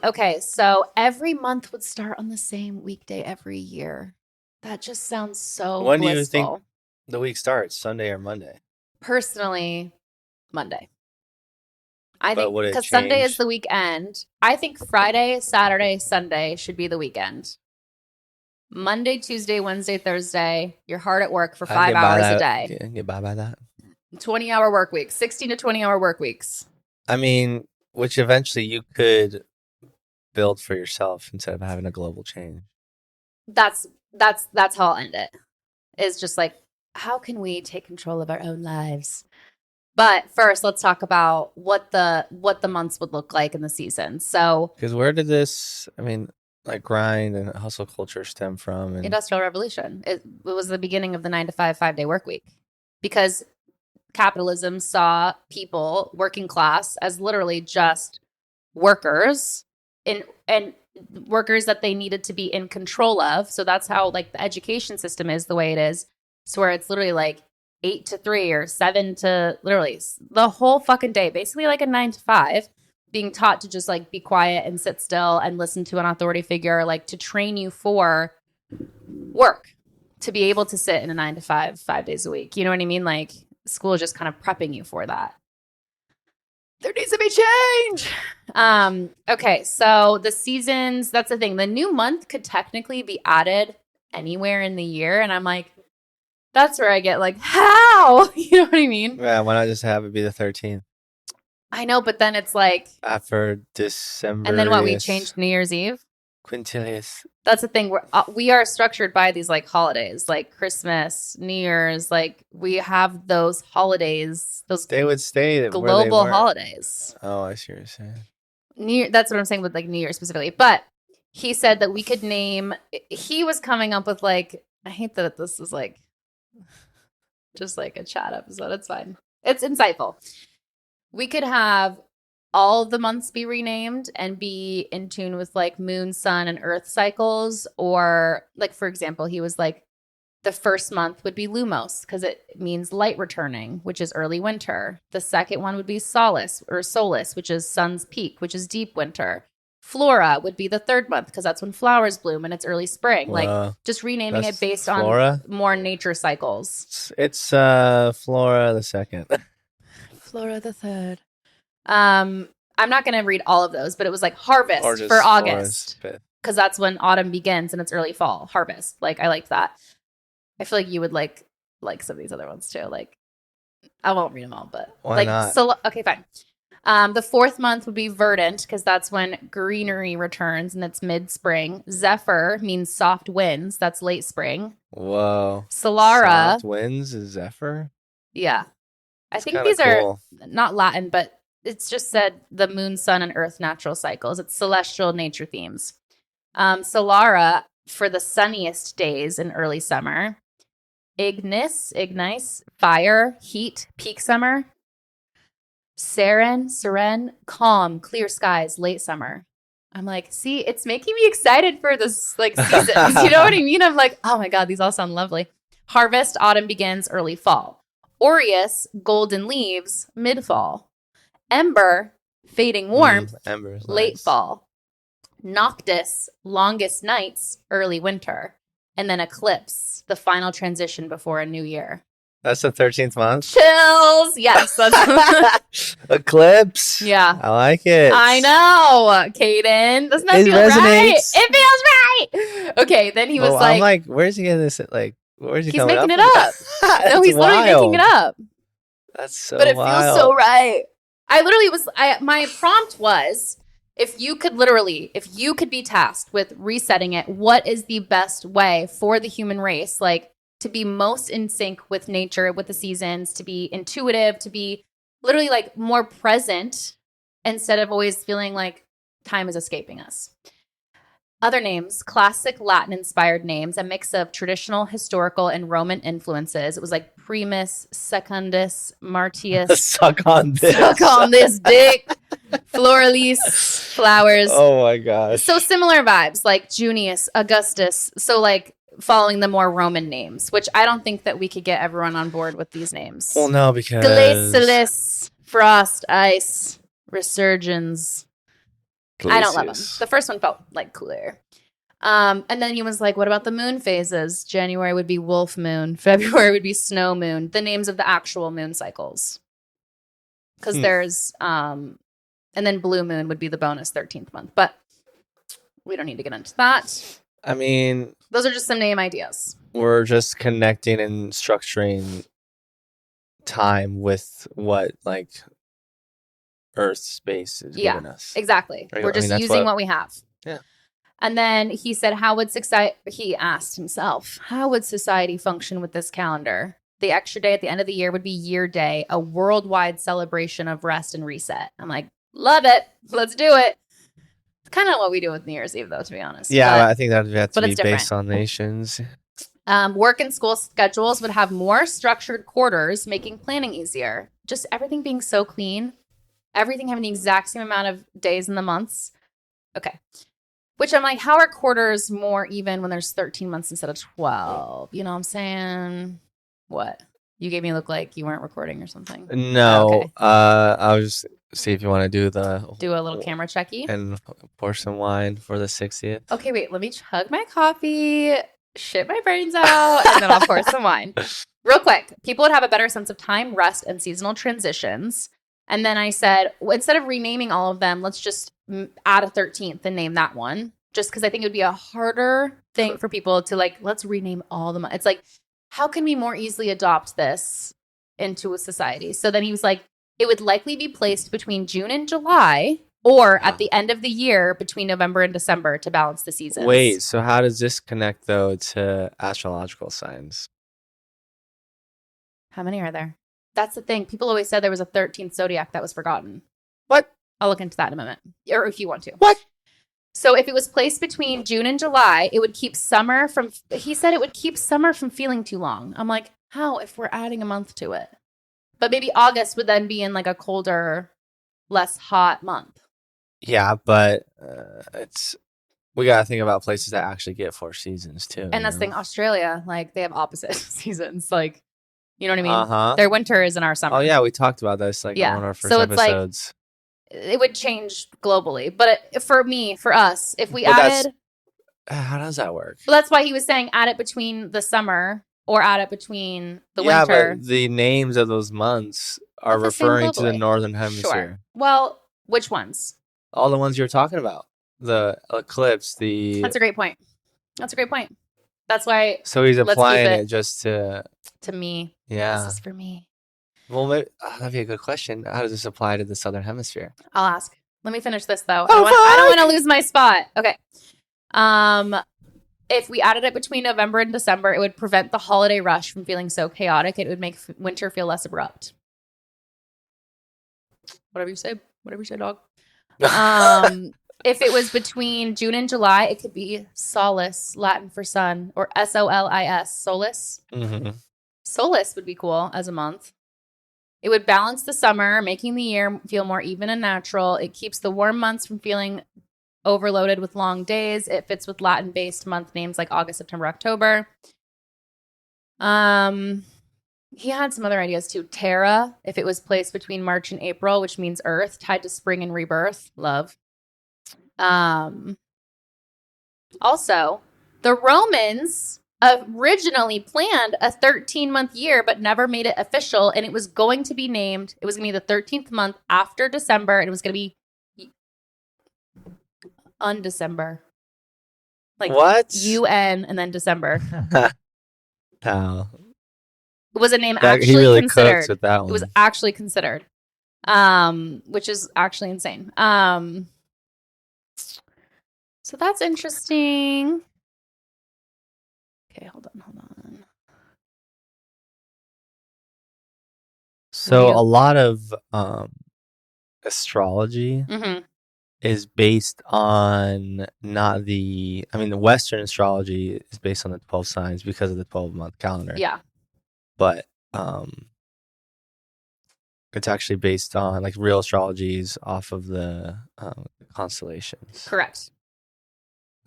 [SPEAKER 2] Okay, so every month would start on the same weekday every year. That just sounds so
[SPEAKER 1] When
[SPEAKER 2] blissful.
[SPEAKER 1] do you think the week starts? Sunday or Monday?
[SPEAKER 2] Personally, Monday. I think because Sunday is the weekend. I think Friday, Saturday, Sunday should be the weekend. Monday, Tuesday, Wednesday, Thursday, you're hard at work for 5 hours a day.
[SPEAKER 1] Get by that.
[SPEAKER 2] 20-hour work weeks, 16 to 20-hour work weeks.
[SPEAKER 1] I mean, which eventually you could build for yourself instead of having a global change.
[SPEAKER 2] That's how I'll end it. Is just like, how can we take control of our own lives? But first, let's talk about what the months would look like in the season. So,
[SPEAKER 1] because where did this, I mean, like grind and hustle culture stem from? And
[SPEAKER 2] Industrial Revolution. It was the beginning of the 9-to-5 5-day work week, because capitalism saw people, working class, as literally just workers and workers that they needed to be in control of. So that's how like the education system is the way it is. So where it's literally like 8 to 3 or 7 to literally the whole fucking day, basically like a 9-to-5, being taught to just like be quiet and sit still and listen to an authority figure, like to train you for work, to be able to sit in a 9-to-5, 5 days a week. You know what I mean? Like school is just kind of prepping you for that. There needs to be change. Okay, so the seasons, that's the thing. The new month could technically be added anywhere in the year. And I'm like, that's where I get like, how? You know what I mean?
[SPEAKER 1] Yeah, why not just have it be the 13th?
[SPEAKER 2] I know, but then it's like
[SPEAKER 1] after December.
[SPEAKER 2] And then what, we changed New Year's Eve?
[SPEAKER 1] Quintilius.
[SPEAKER 2] That's the thing. We are structured by these like holidays, like Christmas, New Year's. Like we have those holidays.
[SPEAKER 1] They would stay
[SPEAKER 2] global holidays.
[SPEAKER 1] Oh, I see what you're saying.
[SPEAKER 2] That's what I'm saying with like New Year specifically. But he said that we could name. He was coming up with like. I hate that this is like just like a chat episode. It's fine. It's insightful. We could have all the months be renamed and be in tune with like moon, sun, and earth cycles. Or like, for example, he was like, the first month would be Lumos because it means light returning, which is early winter. The second one would be Solace, which is sun's peak, which is deep winter. Flora would be the third month because that's when flowers bloom and it's early spring. Like just renaming it based on more nature cycles.
[SPEAKER 1] It's Flora the second.
[SPEAKER 2] Flora the third. I'm not going to read all of those, but it was like harvest for August because that's when autumn begins and it's early fall. Harvest. Like I liked that. I feel like you would like some of these other ones too. Like I won't read them all, but
[SPEAKER 1] why not?
[SPEAKER 2] So okay, fine. The fourth month would be verdant because that's when greenery returns and it's mid-spring. Zephyr means soft winds. That's late spring.
[SPEAKER 1] Whoa.
[SPEAKER 2] Solara.
[SPEAKER 1] Soft winds is Zephyr?
[SPEAKER 2] Yeah. I think these are not Latin, but it's just said the moon, sun, and earth natural cycles. It's celestial nature themes. Solara for the sunniest days in early summer. Ignis, fire, heat, peak summer. Seren, calm, clear skies, late summer. I'm like, see, it's making me excited for this like seasons. You know what I mean? I'm like, oh my God, these all sound lovely. Harvest, autumn begins, early fall. Aureus, golden leaves, mid-fall. Ember, fading warmth, late fall. Noctis, longest nights, early winter. and then eclipse, the final transition before a new year.
[SPEAKER 1] That's the 13th month?
[SPEAKER 2] Chills! Yes. That's
[SPEAKER 1] eclipse.
[SPEAKER 2] Yeah.
[SPEAKER 1] I like it.
[SPEAKER 2] I know, Caden. Doesn't that feel right? It feels right. Okay, then he was like...
[SPEAKER 1] I'm like, where's he getting this? Like, where's he
[SPEAKER 2] he's
[SPEAKER 1] coming
[SPEAKER 2] making
[SPEAKER 1] up
[SPEAKER 2] it up. No, he's literally making it up.
[SPEAKER 1] That's so
[SPEAKER 2] But it
[SPEAKER 1] wild.
[SPEAKER 2] feels so right. I literally was... my prompt was, if you could be tasked with resetting it, what is the best way for the human race? Like, to be most in sync with nature, with the seasons, to be intuitive, to be literally like more present instead of always feeling like time is escaping us. Other names, classic Latin-inspired names, a mix of traditional, historical, and Roman influences. It was like Primus, Secundus, Martius.
[SPEAKER 1] Suck on this.
[SPEAKER 2] Suck on this dick. Floralis, flowers.
[SPEAKER 1] Oh my gosh.
[SPEAKER 2] So similar vibes, like Junius, Augustus. So like following the more Roman names, which I don't think that we could get everyone on board with these names.
[SPEAKER 1] Well, no, because...
[SPEAKER 2] Glacialis, Frost, Ice, Resurgens. Glacius. I don't love them. The first one felt like cooler. And then he was like, what about the moon phases? January would be wolf moon. February would be snow moon. The names of the actual moon cycles. Because there's... and then blue moon would be the bonus 13th month. But we don't need to get into that.
[SPEAKER 1] I mean...
[SPEAKER 2] those are just some name ideas.
[SPEAKER 1] We're just connecting and structuring time with what, like, Earth space is giving us.
[SPEAKER 2] Exactly.
[SPEAKER 1] Right?
[SPEAKER 2] We're just using what we have.
[SPEAKER 1] Yeah.
[SPEAKER 2] And then he said, he asked himself, how would society function with this calendar? The extra day at the end of the year would be Year Day, a worldwide celebration of rest and reset. I'm like, love it. Let's do it. Kind of what we do with New Year's Eve, though, to be honest.
[SPEAKER 1] Yeah, but I think that would have to be
[SPEAKER 2] different.
[SPEAKER 1] based on nations.
[SPEAKER 2] Work and school schedules would have more structured quarters, making planning easier. Just everything being so clean. Everything having the exact same amount of days in the months. Okay. Which I'm like, how are quarters more even when there's 13 months instead of 12? You know what I'm saying? What? You gave me a look like you weren't recording or something.
[SPEAKER 1] No. Okay. I was... see if you want to do
[SPEAKER 2] a little camera checky
[SPEAKER 1] and pour some wine for the 60th.
[SPEAKER 2] Okay, wait, let me chug my coffee, shit my brains out, and then I'll pour some wine. Real quick, people would have a better sense of time, rest, and seasonal transitions. And then I said, instead of renaming all of them, let's just add a 13th and name that one. Just because I think it would be a harder thing for people to like, let's rename all the months. It's like, how can we more easily adopt this into a society? So then he was like, it would likely be placed between June and July or at the end of the year between November and December to balance the seasons.
[SPEAKER 1] Wait, so how does this connect, though, to astrological signs?
[SPEAKER 2] How many are there? That's the thing. People always said there was a 13th zodiac that was forgotten.
[SPEAKER 1] What?
[SPEAKER 2] I'll look into that in a moment. Or if you want to.
[SPEAKER 1] What?
[SPEAKER 2] So if it was placed between June and July, it would keep summer from... he said it would keep summer from feeling too long. I'm like, how if we're adding a month to it? But maybe August would then be in like a colder, less hot month.
[SPEAKER 1] Yeah, but we got to think about places that actually get 4 seasons too.
[SPEAKER 2] And that's the thing, Australia, like they have opposite seasons. Like, you know what I mean?
[SPEAKER 1] Uh-huh.
[SPEAKER 2] Their winter is in our summer.
[SPEAKER 1] Oh yeah, we talked about this on one of our first episodes.
[SPEAKER 2] Like, it would change globally. But for us, if we added...
[SPEAKER 1] how does that work?
[SPEAKER 2] Well, that's why he was saying add it between the summer... or add it between the winter.
[SPEAKER 1] Yeah, but the names of those months are referring to the northern hemisphere.
[SPEAKER 2] Sure. Well, which ones?
[SPEAKER 1] All the ones you're talking about. The eclipse,
[SPEAKER 2] That's a great point. That's why...
[SPEAKER 1] so he's applying it just to...
[SPEAKER 2] to me.
[SPEAKER 1] Yeah.
[SPEAKER 2] This is for me.
[SPEAKER 1] Well, maybe, that'd be a good question. How does this apply to the southern hemisphere?
[SPEAKER 2] I'll ask. Let me finish this, though. I don't want to lose my spot. Okay. If we added it between November and December, it would prevent the holiday rush from feeling so chaotic. It would make winter feel less abrupt. Whatever you say, dog. If it was between June and July, it could be Solis, Latin for sun, or Solis, Solis.
[SPEAKER 1] Mm-hmm.
[SPEAKER 2] Solis would be cool as a month. It would balance the summer, making the year feel more even and natural. It keeps the warm months from feeling overloaded with long days. It fits with Latin-based month names like August, September, October. He had some other ideas too. Terra, if it was placed between March and April, which means Earth, tied to spring and rebirth. Love. Also, the Romans originally planned a 13-month year, but never made it official. And it was going to be named, it was going to be the 13th month after December. And it was going to be undecember. Like
[SPEAKER 1] what?
[SPEAKER 2] UN and then December.
[SPEAKER 1] How?
[SPEAKER 2] It was a name actually
[SPEAKER 1] he really
[SPEAKER 2] considered.
[SPEAKER 1] Cooks with that one.
[SPEAKER 2] It was actually considered, which is actually insane. So that's interesting. Okay, hold on.
[SPEAKER 1] So a lot of astrology is based on the Western astrology is based on the 12 signs because of the 12-month calendar.
[SPEAKER 2] Yeah.
[SPEAKER 1] But it's actually based on like real astrologies off of the constellations.
[SPEAKER 2] Correct.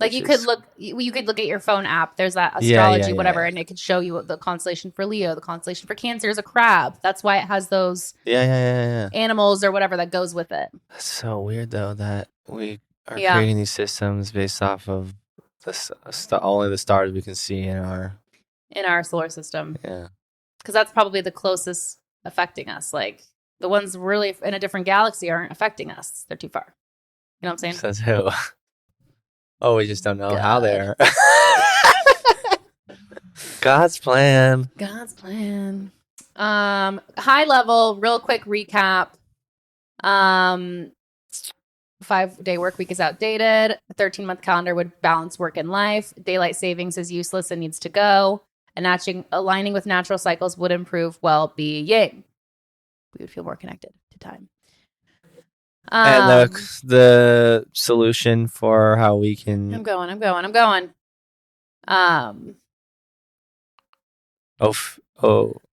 [SPEAKER 2] Like you could look at your phone app. There's that astrology, whatever, and it could show you the constellation for Leo. The constellation for Cancer is a crab. That's why it has those animals or whatever that goes with it.
[SPEAKER 1] That's so weird, though, that we are creating these systems based off of only the stars we can see in our
[SPEAKER 2] solar system.
[SPEAKER 1] Yeah,
[SPEAKER 2] because that's probably the closest affecting us. Like the ones really in a different galaxy aren't affecting us. They're too far. You know what I'm saying?
[SPEAKER 1] Says who? Oh, we just don't know how they're. God's plan.
[SPEAKER 2] God's plan. High level, real quick recap. 5-day work week is outdated. A 13-month calendar would balance work and life. Daylight savings is useless and needs to go. And aligning with natural cycles would improve well-being. We would feel more connected to time.
[SPEAKER 1] And the solution for how we can.
[SPEAKER 2] I'm going.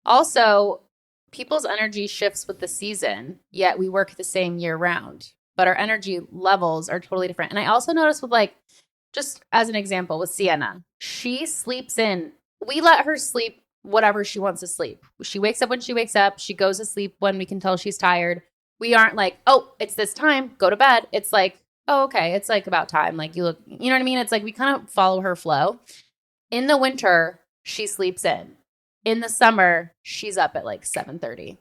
[SPEAKER 2] Also, people's energy shifts with the season, yet we work the same year round, but our energy levels are totally different. And I also noticed with just as an example with Sienna, she sleeps in. We let her sleep whatever she wants to sleep. She wakes up when she wakes up. She goes to sleep when we can tell she's tired. We aren't like, oh, it's this time, go to bed. It's like, oh, okay, it's like about time. Like you know what I mean? It's like we kind of follow her flow. In the winter, she sleeps in. In the summer, she's up at like 7:30.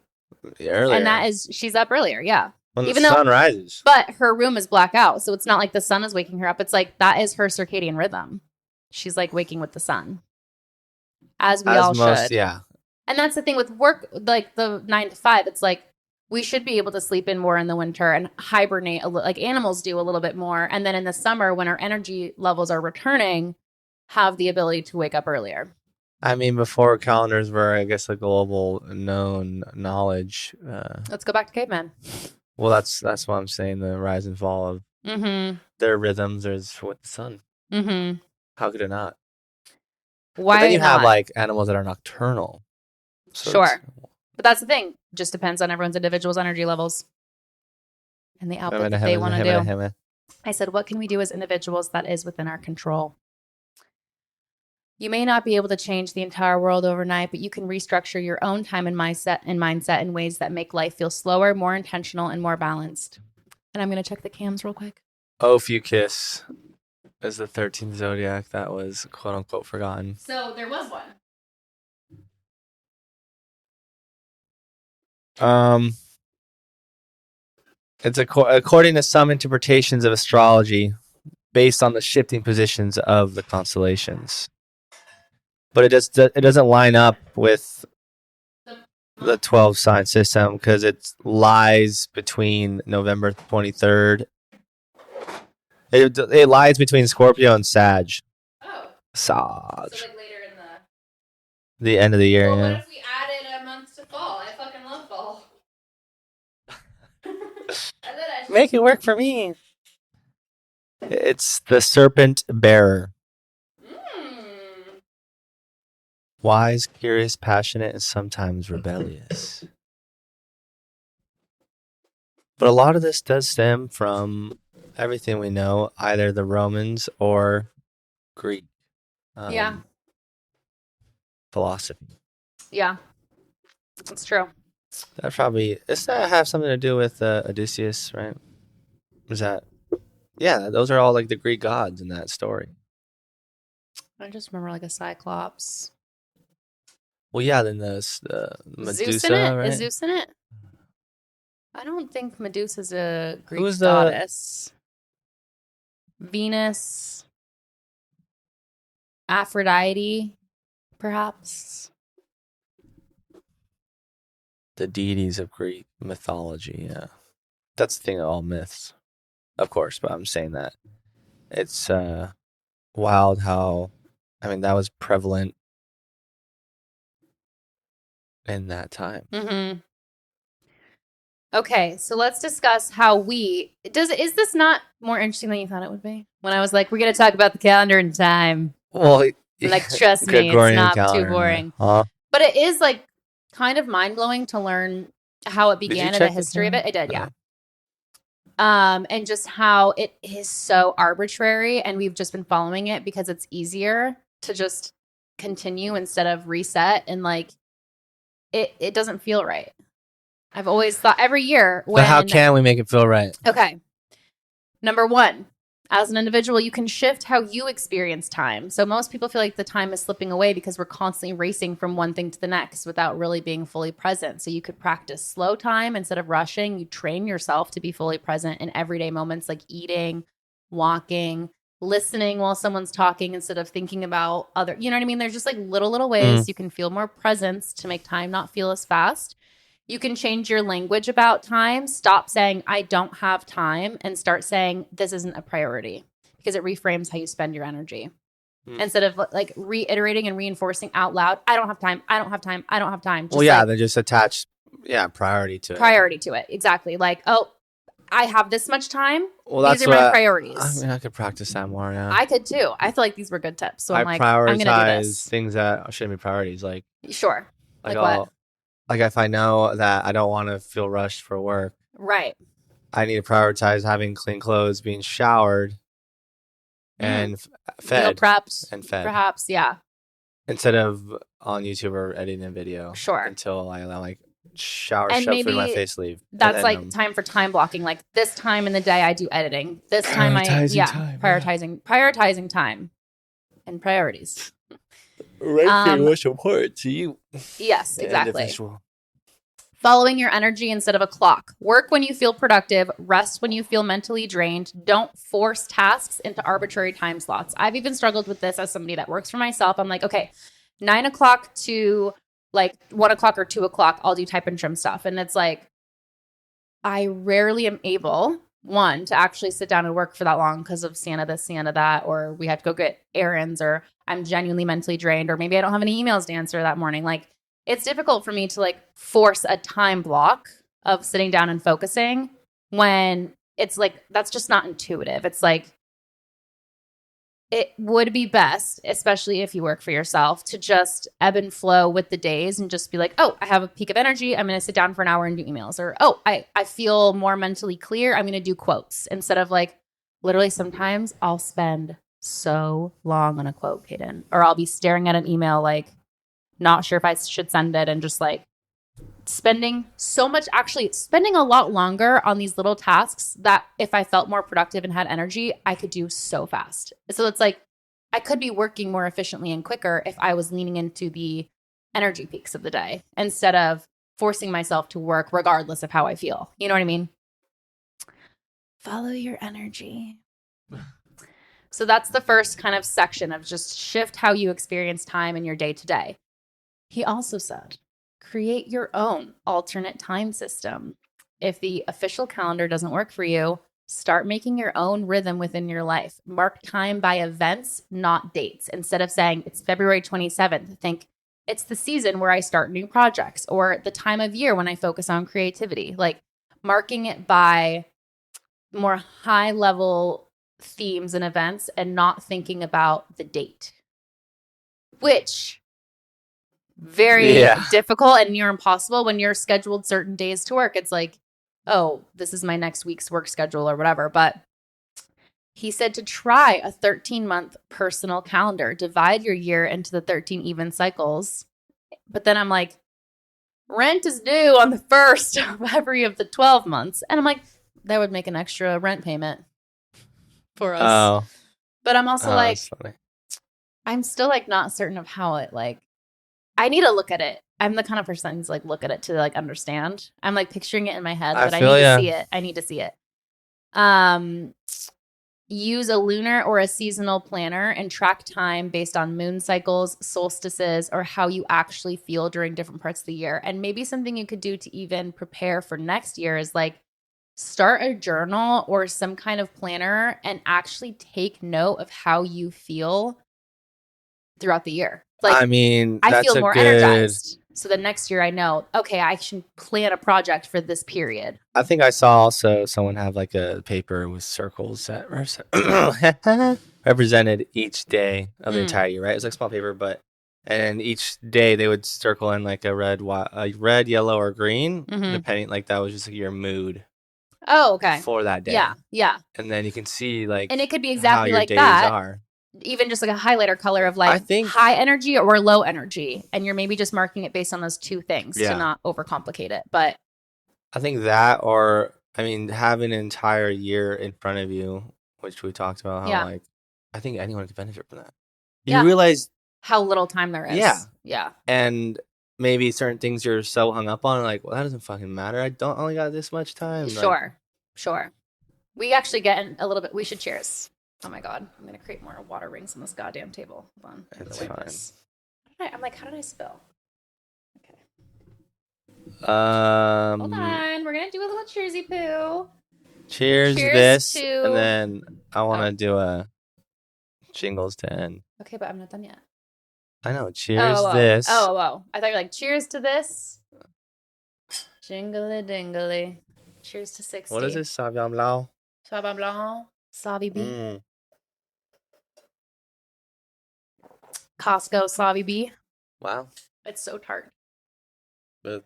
[SPEAKER 1] Earlier.
[SPEAKER 2] And she's up earlier, yeah.
[SPEAKER 1] When the sun rises.
[SPEAKER 2] But her room is black out, so it's not like the sun is waking her up. It's like that is her circadian rhythm. She's like waking with the sun. As we all should.
[SPEAKER 1] Yeah.
[SPEAKER 2] And that's the thing with work, like the 9 to 5, it's like we should be able to sleep in more in the winter and hibernate like animals do a little bit more. And then in the summer, when our energy levels are returning, have the ability to wake up earlier.
[SPEAKER 1] I mean, before calendars were, I guess, a global known knowledge.
[SPEAKER 2] Let's go back to caveman.
[SPEAKER 1] Well, that's what I'm saying. The rise and fall of their rhythms is with the sun. Mm-hmm. How could it not?
[SPEAKER 2] Why?
[SPEAKER 1] But then you have like animals that are nocturnal.
[SPEAKER 2] So sure. But that's the thing. Just depends on everyone's individual's energy levels and the output that they want to do. I said, what can we do as individuals that is within our control? You may not be able to change the entire world overnight, but you can restructure your own time and mindset in ways that make life feel slower, more intentional, and more balanced. And I'm going to check the cams real quick.
[SPEAKER 1] Ophiuchus is the 13th zodiac that was quote unquote forgotten.
[SPEAKER 2] So there was one.
[SPEAKER 1] It's according to some interpretations of astrology based on the shifting positions of the constellations. But it doesn't line up with the 12 sign system because it lies between November 23rd. It lies between Scorpio and Sag. Oh. Sag.
[SPEAKER 2] So like later in
[SPEAKER 1] the end of the year.
[SPEAKER 2] Well, what if we added a month to fall? I fucking love fall.
[SPEAKER 1] Make it work for me. It's the serpent bearer. Wise, curious, passionate, and sometimes rebellious. But a lot of this does stem from everything we know, either the Romans or Greek philosophy.
[SPEAKER 2] Yeah, that's true.
[SPEAKER 1] Does that have something to do with Odysseus, right? Is that? Yeah, those are all like the Greek gods in that story.
[SPEAKER 2] I just remember like a cyclops.
[SPEAKER 1] Well, yeah, then the Medusa,
[SPEAKER 2] Zeus in it?
[SPEAKER 1] right?
[SPEAKER 2] Is Zeus in it? I don't think Medusa's a Greek
[SPEAKER 1] Who's
[SPEAKER 2] goddess. Venus, Aphrodite, perhaps.
[SPEAKER 1] the deities of Greek mythology? Yeah, that's the thing of all myths, of course. But I'm saying that it's wild how, I mean, that was prevalent in that time.
[SPEAKER 2] Mm-hmm. Okay, so let's discuss how is this not more interesting than you thought it would be? When I was like, we're going to talk about the calendar and time.
[SPEAKER 1] Well,
[SPEAKER 2] Like, trust me, it's
[SPEAKER 1] Gregorian
[SPEAKER 2] not
[SPEAKER 1] calendar,
[SPEAKER 2] too boring.
[SPEAKER 1] huh?
[SPEAKER 2] But it is like kind of mind-blowing to learn how it began and the history of it. I did, yeah. And just how it is so arbitrary, and we've just been following it because it's easier to just continue instead of reset, and like it doesn't feel right. I've always thought every year when...
[SPEAKER 1] But how can we make it feel right?
[SPEAKER 2] Okay. Number one, as an individual, you can shift how you experience time. So most people feel like the time is slipping away because we're constantly racing from one thing to the next without really being fully present. So you could practice slow time instead of rushing. You train yourself to be fully present in everyday moments like eating, walking, listening while someone's talking instead of thinking about other, you know what I mean? There's just like little ways you can feel more presence to make time not feel as fast. You can change your language about time. Stop saying, I don't have time, and start saying, this isn't a priority, because it reframes how you spend your energy. Instead of like reiterating and reinforcing out loud, I don't have time, I don't have time, I don't have time.
[SPEAKER 1] Just then just attach, priority to it.
[SPEAKER 2] Priority to it, exactly. Like, oh, I have this much time. Well, these are my priorities.
[SPEAKER 1] I mean, I could practice that more now.
[SPEAKER 2] I could too. I feel like these were good tips. So I'm like,
[SPEAKER 1] prioritize
[SPEAKER 2] I'm going to do this.
[SPEAKER 1] Things that shouldn't be priorities. Like,
[SPEAKER 2] sure. Like what?
[SPEAKER 1] Like if I know that I don't want to feel rushed for work,
[SPEAKER 2] right?
[SPEAKER 1] I need to prioritize having clean clothes, being showered, and fed,
[SPEAKER 2] meal prepped,
[SPEAKER 1] and fed.
[SPEAKER 2] Perhaps, yeah.
[SPEAKER 1] Instead of on YouTube or editing a video,
[SPEAKER 2] sure.
[SPEAKER 1] Until I like shower, shove food in my face, leave.
[SPEAKER 2] That's like time for time blocking. Like this time in the day, I do editing. This time, prioritizing time and priorities.
[SPEAKER 1] Ranking what's important to you.
[SPEAKER 2] Yes, exactly. Following your energy instead of a clock. Work when you feel productive. Rest when you feel mentally drained. Don't force tasks into arbitrary time slots. I've even struggled with this as somebody that works for myself. I'm like, okay, 9 o'clock to like 1 o'clock or 2 o'clock, I'll do type and trim stuff. And it's like, I rarely am able, one, to actually sit down and work for that long because of Santa this, Santa that, or we have to go get errands, or I'm genuinely mentally drained, or maybe I don't have any emails to answer that morning. Like, it's difficult for me to like force a time block of sitting down and focusing when it's like, that's just not intuitive. It's like, it would be best, especially if you work for yourself, to just ebb and flow with the days and just be like, oh, I have a peak of energy. I'm going to sit down for an hour and do emails. Or, oh, I feel more mentally clear. I'm going to do quotes instead of like, literally sometimes I'll spend so long on a quote, Kaden, or I'll be staring at an email like, not sure if I should send it, and just like spending a lot longer on these little tasks that if I felt more productive and had energy, I could do so fast. So it's like I could be working more efficiently and quicker if I was leaning into the energy peaks of the day instead of forcing myself to work regardless of how I feel. You know what I mean? Follow your energy. So that's the first kind of section of just shift how you experience time in your day to day. He also said, create your own alternate time system. If the official calendar doesn't work for you, start making your own rhythm within your life. Mark time by events, not dates. Instead of saying it's February 27th, think it's the season where I start new projects, or the time of year when I focus on creativity. Like marking it by more high level themes and events and not thinking about the date, which very difficult and near impossible when you're scheduled certain days to work. It's like, oh, this is my next week's work schedule or whatever. But he said to try a 13-month personal calendar, divide your year into the 13 even cycles. But then I'm like, rent is due on the first of every of the 12 months. And I'm like, that would make an extra rent payment for us.
[SPEAKER 1] Oh.
[SPEAKER 2] But I'm also like, I'm still like not certain of how it like. I need to look at it. I'm the kind of person that needs to like look at it to like understand. I'm like picturing it in my head, but I need to see it. I need to see it. Use a lunar or a seasonal planner and track time based on moon cycles, solstices, or how you actually feel during different parts of the year. And maybe something you could do to even prepare for next year is like start a journal or some kind of planner and actually take note of how you feel throughout the year. Like,
[SPEAKER 1] I mean,
[SPEAKER 2] I feel more energized. So the next year I know, okay, I should plan a project for this period.
[SPEAKER 1] I think I saw also someone have like a paper with circles that represented each day of the entire year, right? It was like small paper, but and each day they would circle in like a red, yellow, or green, depending. Like that was just like your mood.
[SPEAKER 2] Oh, okay.
[SPEAKER 1] For that day.
[SPEAKER 2] Yeah, yeah.
[SPEAKER 1] And then you can see like,
[SPEAKER 2] and it could be exactly
[SPEAKER 1] how
[SPEAKER 2] like
[SPEAKER 1] your
[SPEAKER 2] that.
[SPEAKER 1] days are.
[SPEAKER 2] Even just like a highlighter color of like high energy or low energy. And you're maybe just marking it based on those two things to not overcomplicate it. But
[SPEAKER 1] I think that, or I mean, have an entire year in front of you, which we talked about how like, I think anyone could benefit from that. You realize
[SPEAKER 2] how little time there is.
[SPEAKER 1] Yeah.
[SPEAKER 2] Yeah.
[SPEAKER 1] And maybe certain things you're so hung up on, like, well, that doesn't fucking matter. I only got this much time.
[SPEAKER 2] Sure. Sure. We actually get in a little bit. We should cheers. Oh my God. I'm going to create more water rings on this goddamn table. Hold on.
[SPEAKER 1] It's fine.
[SPEAKER 2] I'm like, how did I spill? Okay.
[SPEAKER 1] Hold
[SPEAKER 2] on. We're going to do a little cheersy poo.
[SPEAKER 1] Cheers this. To... And then I want to do a jingles to end.
[SPEAKER 2] Okay, but I'm not done yet.
[SPEAKER 1] I know. Cheers this.
[SPEAKER 2] Oh. I thought you were like, cheers to this. Jingly dingly. Cheers to 60.
[SPEAKER 1] What is this? Sauvignon Blanc?
[SPEAKER 2] Sauvignon Blanc. Sauvy B. Costco Sauvy B.
[SPEAKER 1] Wow.
[SPEAKER 2] It's so tart.
[SPEAKER 1] But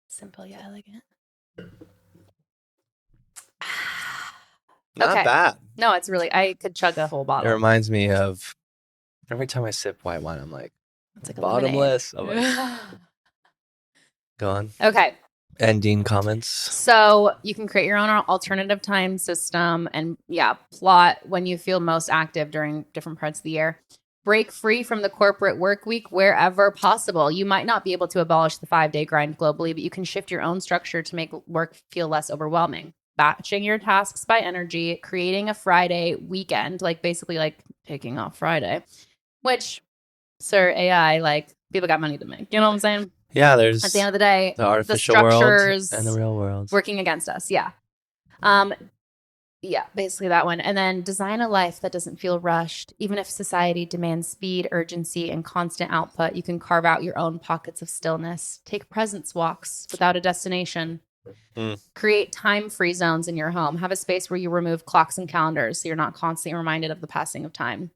[SPEAKER 2] simple yet elegant.
[SPEAKER 1] Not bad.
[SPEAKER 2] No, it's really, I could chug a whole bottle.
[SPEAKER 1] It reminds me of every time I sip white wine, I'm like, it's like bottomless. I'm like, go on.
[SPEAKER 2] Okay.
[SPEAKER 1] Ending comments.
[SPEAKER 2] So you can create your own alternative time system and plot when you feel most active during different parts of the year. Break free from the corporate work week wherever possible. You might not be able to abolish the 5-day grind globally, but you can shift your own structure to make work feel less overwhelming. Batching your tasks by energy, creating a Friday weekend, like basically like taking off Friday, which, sir, AI, like people got money to make. You know what I'm saying?
[SPEAKER 1] Yeah, there's
[SPEAKER 2] at the end of the day,
[SPEAKER 1] the artificial world and the real world
[SPEAKER 2] working against us. Yeah. Basically that one. And then design a life that doesn't feel rushed. Even if society demands speed, urgency, and constant output, you can carve out your own pockets of stillness. Take presence walks without a destination. Create time-free zones in your home. Have a space where you remove clocks and calendars so you're not constantly reminded of the passing of time.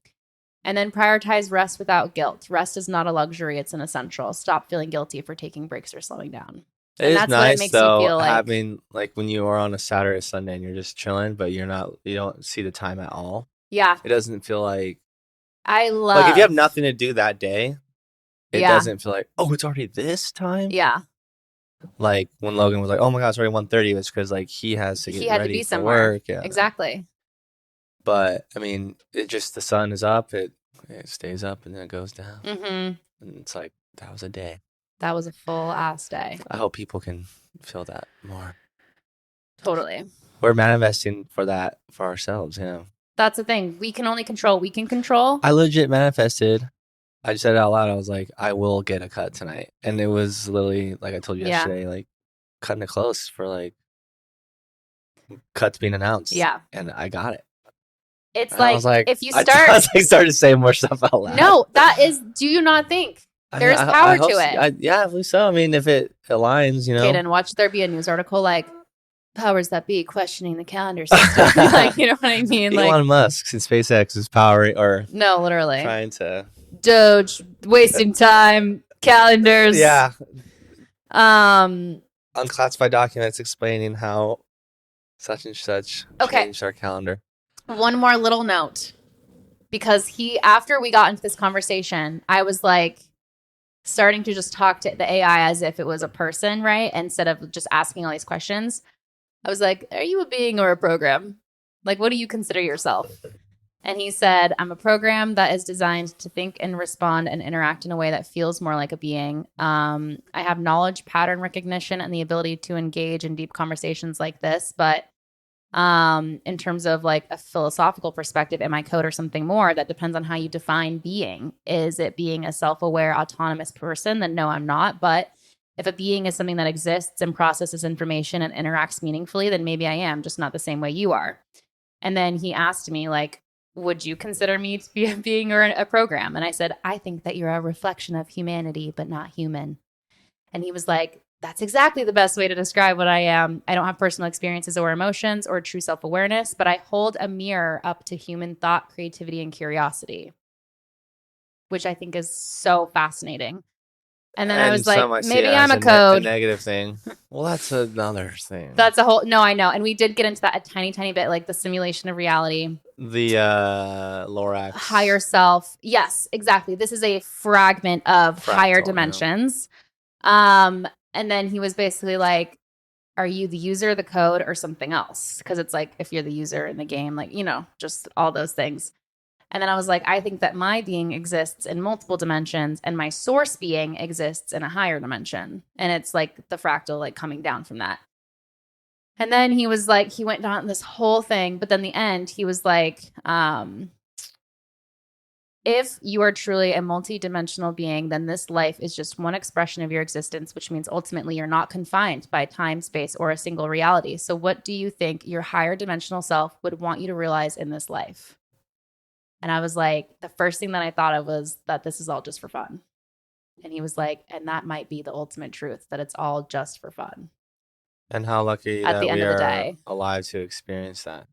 [SPEAKER 2] And then prioritize rest without guilt. Rest is not a luxury, it's an essential. Stop feeling guilty for taking breaks or slowing down.
[SPEAKER 1] It is nice though, having like when you are on a Saturday or Sunday and you're just chilling, but you don't see the time at all.
[SPEAKER 2] Yeah.
[SPEAKER 1] It doesn't feel like
[SPEAKER 2] like
[SPEAKER 1] if you have nothing to do that day, it doesn't feel like, oh, it's already this time.
[SPEAKER 2] Yeah.
[SPEAKER 1] Like when Logan was like, oh my God, it's already 1:30, it's because like he has to get ready for work. Yeah.
[SPEAKER 2] Exactly.
[SPEAKER 1] But I mean, it just the sun is up, it stays up and then it goes down. And it's like that was a day.
[SPEAKER 2] That was a full ass day.
[SPEAKER 1] I hope people can feel that more.
[SPEAKER 2] Totally.
[SPEAKER 1] We're manifesting for that for ourselves,
[SPEAKER 2] That's the thing. We can only control. We can control.
[SPEAKER 1] I legit manifested. I just said it out loud. I was like, I will get a cut tonight. And it was literally, like I told you yesterday, like cutting it close for like cuts being announced.
[SPEAKER 2] Yeah.
[SPEAKER 1] And I got it.
[SPEAKER 2] It's like, if you start.
[SPEAKER 1] I was like, started to say more stuff out loud.
[SPEAKER 2] No, that is, do you not think? There's power to it.
[SPEAKER 1] I believe so. I mean, if it aligns,
[SPEAKER 2] Kaden, watch there be a news article like, powers that be questioning the calendar system. Like, you know what I mean?
[SPEAKER 1] Elon Musk, since SpaceX is powering, or.
[SPEAKER 2] No, literally.
[SPEAKER 1] Trying to.
[SPEAKER 2] Doge, wasting time, calendars.
[SPEAKER 1] Yeah. Unclassified documents explaining how such and such changed our calendar.
[SPEAKER 2] One more little note. Because after we got into this conversation, I was like starting to just talk to the AI as if it was a person, right? Instead of just asking all these questions. I was like, are you a being or a program? Like, what do you consider yourself? And he said, I'm a program that is designed to think and respond and interact in a way that feels more like a being. I have knowledge, pattern recognition, and the ability to engage in deep conversations like this. But in terms of like a philosophical perspective, am I code or something more? That depends on how you define being. Is it being a self-aware, autonomous person? Then no, I'm not. But if a being is something that exists and processes information and interacts meaningfully, then maybe I am, just not the same way you are. And then he asked me, like, would you consider me to be a being or a program? And I said, I think that you're a reflection of humanity, but not human. And he was like, that's exactly the best way to describe what I am. I don't have personal experiences or emotions or true self awareness, but I hold a mirror up to human thought, creativity, and curiosity, which I think is so fascinating. And then I was like, maybe I'm a code.
[SPEAKER 1] A negative thing. Well, that's another thing.
[SPEAKER 2] That's a whole, no, I know. And we did get into that a tiny, tiny bit, like the simulation of reality.
[SPEAKER 1] The Lorax.
[SPEAKER 2] Higher self. Yes, exactly. This is a fragment of higher dimensions. Yeah. And then he was basically like, are you the user, the code, or something else? Because it's like, if you're the user in the game, like, you know, just all those things. And then I was like, I think that my being exists in multiple dimensions and my source being exists in a higher dimension. And it's like the fractal, like coming down from that. And then he was like, he went down this whole thing. But then the end, he was like, if you are truly a multi-dimensional being, then this life is just one expression of your existence, which means ultimately you're not confined by time, space, or a single reality. So what do you think your higher dimensional self would want you to realize in this life? And I was like, the first thing that I thought of was that this is all just for fun. And he was like, and that might be the ultimate truth, that it's all just for fun.
[SPEAKER 1] And how lucky
[SPEAKER 2] at the end of the day,
[SPEAKER 1] alive to experience that.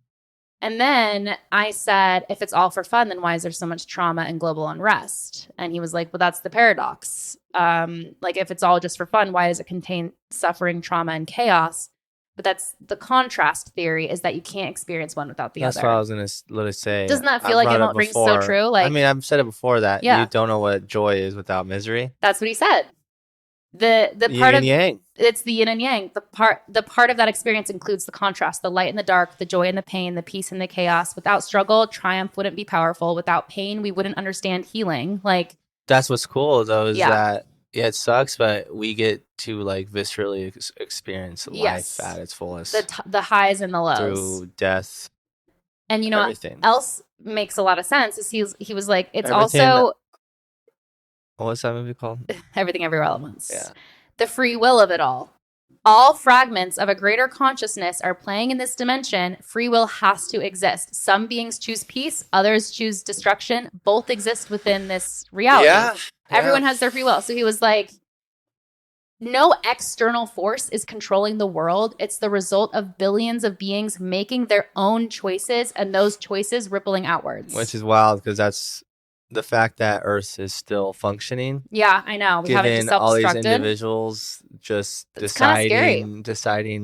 [SPEAKER 2] And then I said, if it's all for fun, then why is there so much trauma and global unrest? And he was like, well, that's the paradox. Like, if it's all just for fun, why does it contain suffering, trauma, and chaos? But that's the contrast theory, is that you can't experience one without the other.
[SPEAKER 1] That's what I was going to literally say.
[SPEAKER 2] Doesn't that feel like it rings so true? Like,
[SPEAKER 1] I mean, I've said it before that you don't know what joy is without misery.
[SPEAKER 2] That's what he said. The part
[SPEAKER 1] yin and yang.
[SPEAKER 2] It's the yin and yang. The part of that experience includes the contrast, the light and the dark, the joy and the pain, the peace and the chaos. Without struggle, triumph wouldn't be powerful. Without pain, we wouldn't understand healing. Like,
[SPEAKER 1] that's what's cool though, is that it sucks, but we get to like viscerally experience life at its fullest.
[SPEAKER 2] The highs and the lows
[SPEAKER 1] through death.
[SPEAKER 2] And you know what else makes a lot of sense is he was like, it's also
[SPEAKER 1] what's that movie called?
[SPEAKER 2] Everything Everywhere All at Once.
[SPEAKER 1] Yeah.
[SPEAKER 2] The free will of it all. All fragments of a greater consciousness are playing in this dimension. Free will has to exist. Some beings choose peace, others choose destruction. Both exist within this reality.
[SPEAKER 1] Yeah.
[SPEAKER 2] Everyone has their free will. So he was like, no external force is controlling the world. It's the result of billions of beings making their own choices and those choices rippling outwards.
[SPEAKER 1] Which is wild because that's the fact that Earth is still functioning.
[SPEAKER 2] Yeah, I know. We haven't just
[SPEAKER 1] all these individuals just deciding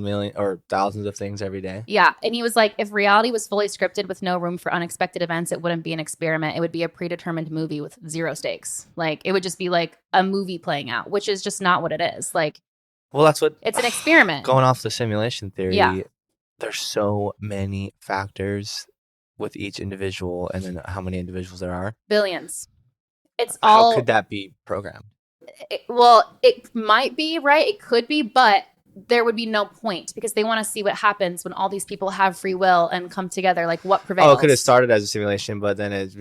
[SPEAKER 1] million or thousands of things every day.
[SPEAKER 2] Yeah, and he was like, if reality was fully scripted with no room for unexpected events, it wouldn't be an experiment. It would be a predetermined movie with zero stakes. Like, it would just be like a movie playing out, which is just not what it is. Like,
[SPEAKER 1] well, that's what
[SPEAKER 2] it's an experiment.
[SPEAKER 1] Going off the simulation theory, there's so many factors with each individual, and then how many individuals there are?
[SPEAKER 2] Billions. It's
[SPEAKER 1] all. How could that be programmed?
[SPEAKER 2] Well, it might be, right? It could be, but there would be no point because they want to see what happens when all these people have free will and come together. Like, what prevails?
[SPEAKER 1] Oh, it could have started as a simulation, but then it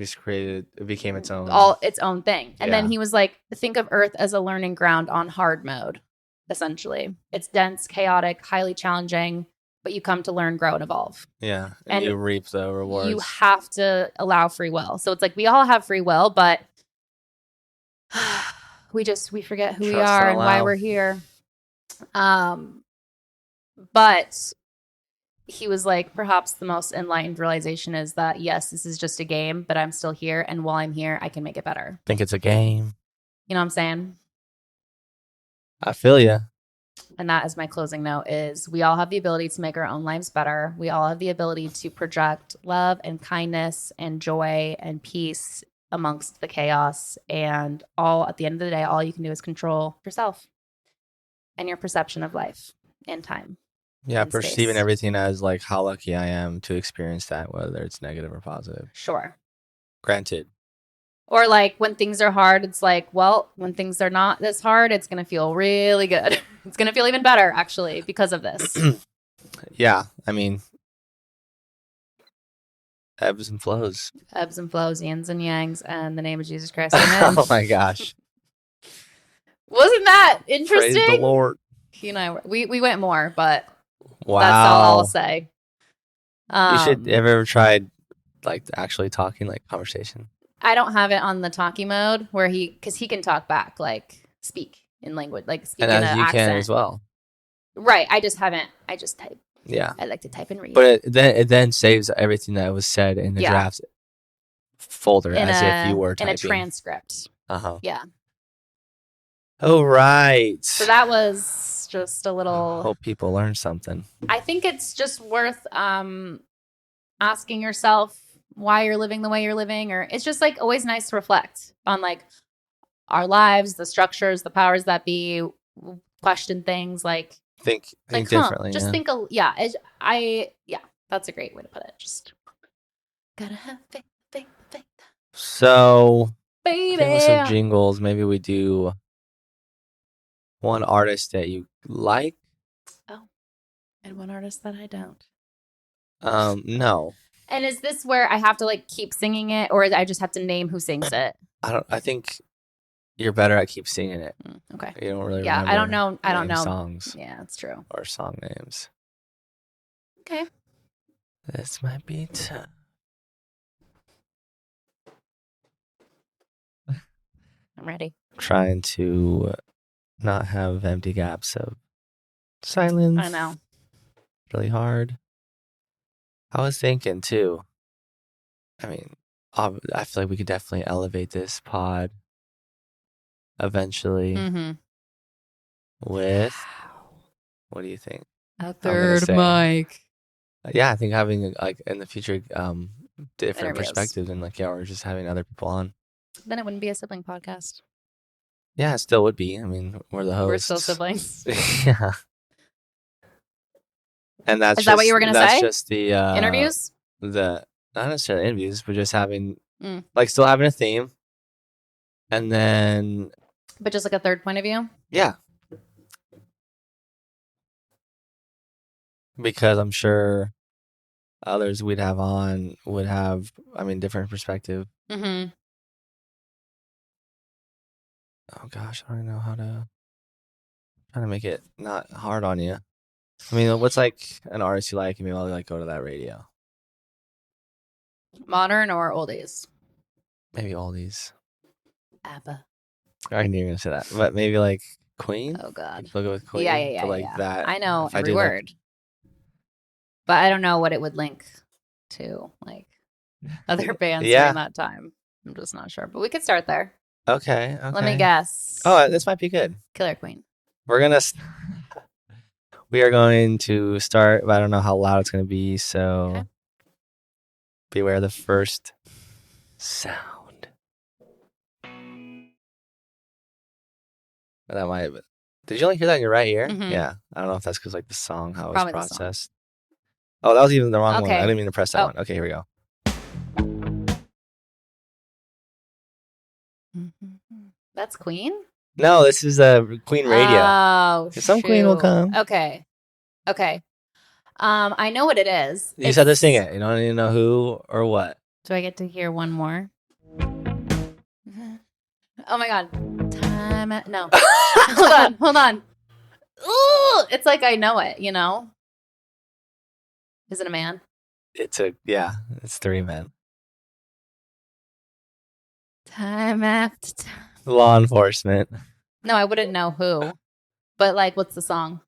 [SPEAKER 1] became its
[SPEAKER 2] own thing. And then he was like, think of Earth as a learning ground on hard mode, essentially. It's dense, chaotic, highly challenging, but you come to learn, grow, and evolve.
[SPEAKER 1] Yeah. And you reap the rewards.
[SPEAKER 2] You have to allow free will. So it's like, we all have free will, but we forget who we are and why we're here. But he was like, perhaps the most enlightened realization is that, yes, this is just a game, but I'm still here. And while I'm here, I can make it better.
[SPEAKER 1] Think it's a game.
[SPEAKER 2] You know what I'm saying?
[SPEAKER 1] I feel you.
[SPEAKER 2] And that is my closing note, is we all have the ability to make our own lives better. We all have the ability to project love and kindness and joy and peace amongst the chaos. And at the end of the day, all you can do is control yourself and your perception of life and time.
[SPEAKER 1] Yeah, perceiving everything as like how lucky I am to experience that, whether it's negative or positive.
[SPEAKER 2] Sure.
[SPEAKER 1] Granted.
[SPEAKER 2] Or like when things are hard, it's like, well, when things are not this hard, it's going to feel really good. It's going to feel even better, actually, because of this.
[SPEAKER 1] Yeah, I mean, ebbs and flows.
[SPEAKER 2] Ebbs and flows, yins and yangs, and the name of Jesus Christ. Amen.
[SPEAKER 1] Oh my gosh.
[SPEAKER 2] Wasn't that interesting?
[SPEAKER 1] Praise the Lord.
[SPEAKER 2] He and I, we went more, but
[SPEAKER 1] wow.
[SPEAKER 2] That's all I'll say.
[SPEAKER 1] You should have ever tried like actually talking, like conversation?
[SPEAKER 2] I don't have it on the talkie mode where because he can talk back, like speak in language, like speak in an accent. And you can
[SPEAKER 1] as well.
[SPEAKER 2] Right. I just haven't. I just type.
[SPEAKER 1] Yeah.
[SPEAKER 2] I like to type and read.
[SPEAKER 1] But it then saves everything that was said in the draft folder if you were typing.
[SPEAKER 2] In a transcript.
[SPEAKER 1] Uh-huh.
[SPEAKER 2] Yeah.
[SPEAKER 1] Oh, right.
[SPEAKER 2] So that was just a little.
[SPEAKER 1] I hope people learn something.
[SPEAKER 2] I think it's just worth asking yourself why you're living the way you're living, or it's just like always nice to reflect on like our lives, the structures, the powers that be, question things like
[SPEAKER 1] think differently.
[SPEAKER 2] Just think, that's a great way to put it. Just gotta have faith.
[SPEAKER 1] So,
[SPEAKER 2] baby,
[SPEAKER 1] with some jingles, maybe we do one artist that you like.
[SPEAKER 2] Oh, and one artist that I don't.
[SPEAKER 1] No.
[SPEAKER 2] And is this where I have to like keep singing it, or I just have to name who sings it?
[SPEAKER 1] I think you're better at keep singing it.
[SPEAKER 2] Okay.
[SPEAKER 1] You don't really.
[SPEAKER 2] Yeah, I don't know.
[SPEAKER 1] Songs.
[SPEAKER 2] Yeah, that's true.
[SPEAKER 1] Or song names.
[SPEAKER 2] Okay.
[SPEAKER 1] This might be tough.
[SPEAKER 2] I'm ready.
[SPEAKER 1] Trying to not have empty gaps of silence.
[SPEAKER 2] I know.
[SPEAKER 1] Really hard. I was thinking too. I mean, I feel like we could definitely elevate this pod eventually with. What do you think?
[SPEAKER 2] A third mic.
[SPEAKER 1] Yeah, I think having like in the future different perspectives and like or just having other people on.
[SPEAKER 2] Then it wouldn't be a sibling podcast.
[SPEAKER 1] Yeah, it still would be. I mean, we're the hosts.
[SPEAKER 2] We're still siblings.
[SPEAKER 1] Yeah. And is
[SPEAKER 2] that what you were going to say?
[SPEAKER 1] That's just the
[SPEAKER 2] interviews?
[SPEAKER 1] Not necessarily interviews, but just having like still having a theme. And then
[SPEAKER 2] but just like a third point of view?
[SPEAKER 1] Yeah. Because I'm sure others we'd have on would have, different perspective.
[SPEAKER 2] Mm-hmm.
[SPEAKER 1] Oh gosh, I don't know how to try to make it not hard on you. I mean, what's like an artist you like, and maybe I'll like go to that radio.
[SPEAKER 2] Modern or oldies?
[SPEAKER 1] Maybe oldies.
[SPEAKER 2] ABBA.
[SPEAKER 1] I knew you were gonna say that, but maybe like Queen.
[SPEAKER 2] Oh God.
[SPEAKER 1] We'll go with Queen.
[SPEAKER 2] Yeah.
[SPEAKER 1] That.
[SPEAKER 2] I know every word, but I don't know what it would link to, like other bands during that time. I'm just not sure, but we could start there.
[SPEAKER 1] Okay.
[SPEAKER 2] Let me guess.
[SPEAKER 1] Oh, this might be good.
[SPEAKER 2] Killer Queen.
[SPEAKER 1] We are going to start, but I don't know how loud it's going to be, so beware the first sound. That might. Did you only hear that in your right ear?
[SPEAKER 2] Mm-hmm.
[SPEAKER 1] Yeah. I don't know if that's because like the song how it was processed. Oh, that was even the wrong one. I didn't mean to press that one. Okay, here we go.
[SPEAKER 2] That's Queen?
[SPEAKER 1] No, this is Queen Radio.
[SPEAKER 2] Oh,
[SPEAKER 1] some Queen will come.
[SPEAKER 2] Okay. I know what it is.
[SPEAKER 1] You just have to sing it. You don't need to know who or what.
[SPEAKER 2] Do I get to hear one more? Oh my God. No. Hold on. Ooh, it's like I know it, you know? Is it a man?
[SPEAKER 1] It's 3 men.
[SPEAKER 2] Time after time.
[SPEAKER 1] Law enforcement.
[SPEAKER 2] No, I wouldn't know who. But like, what's the song?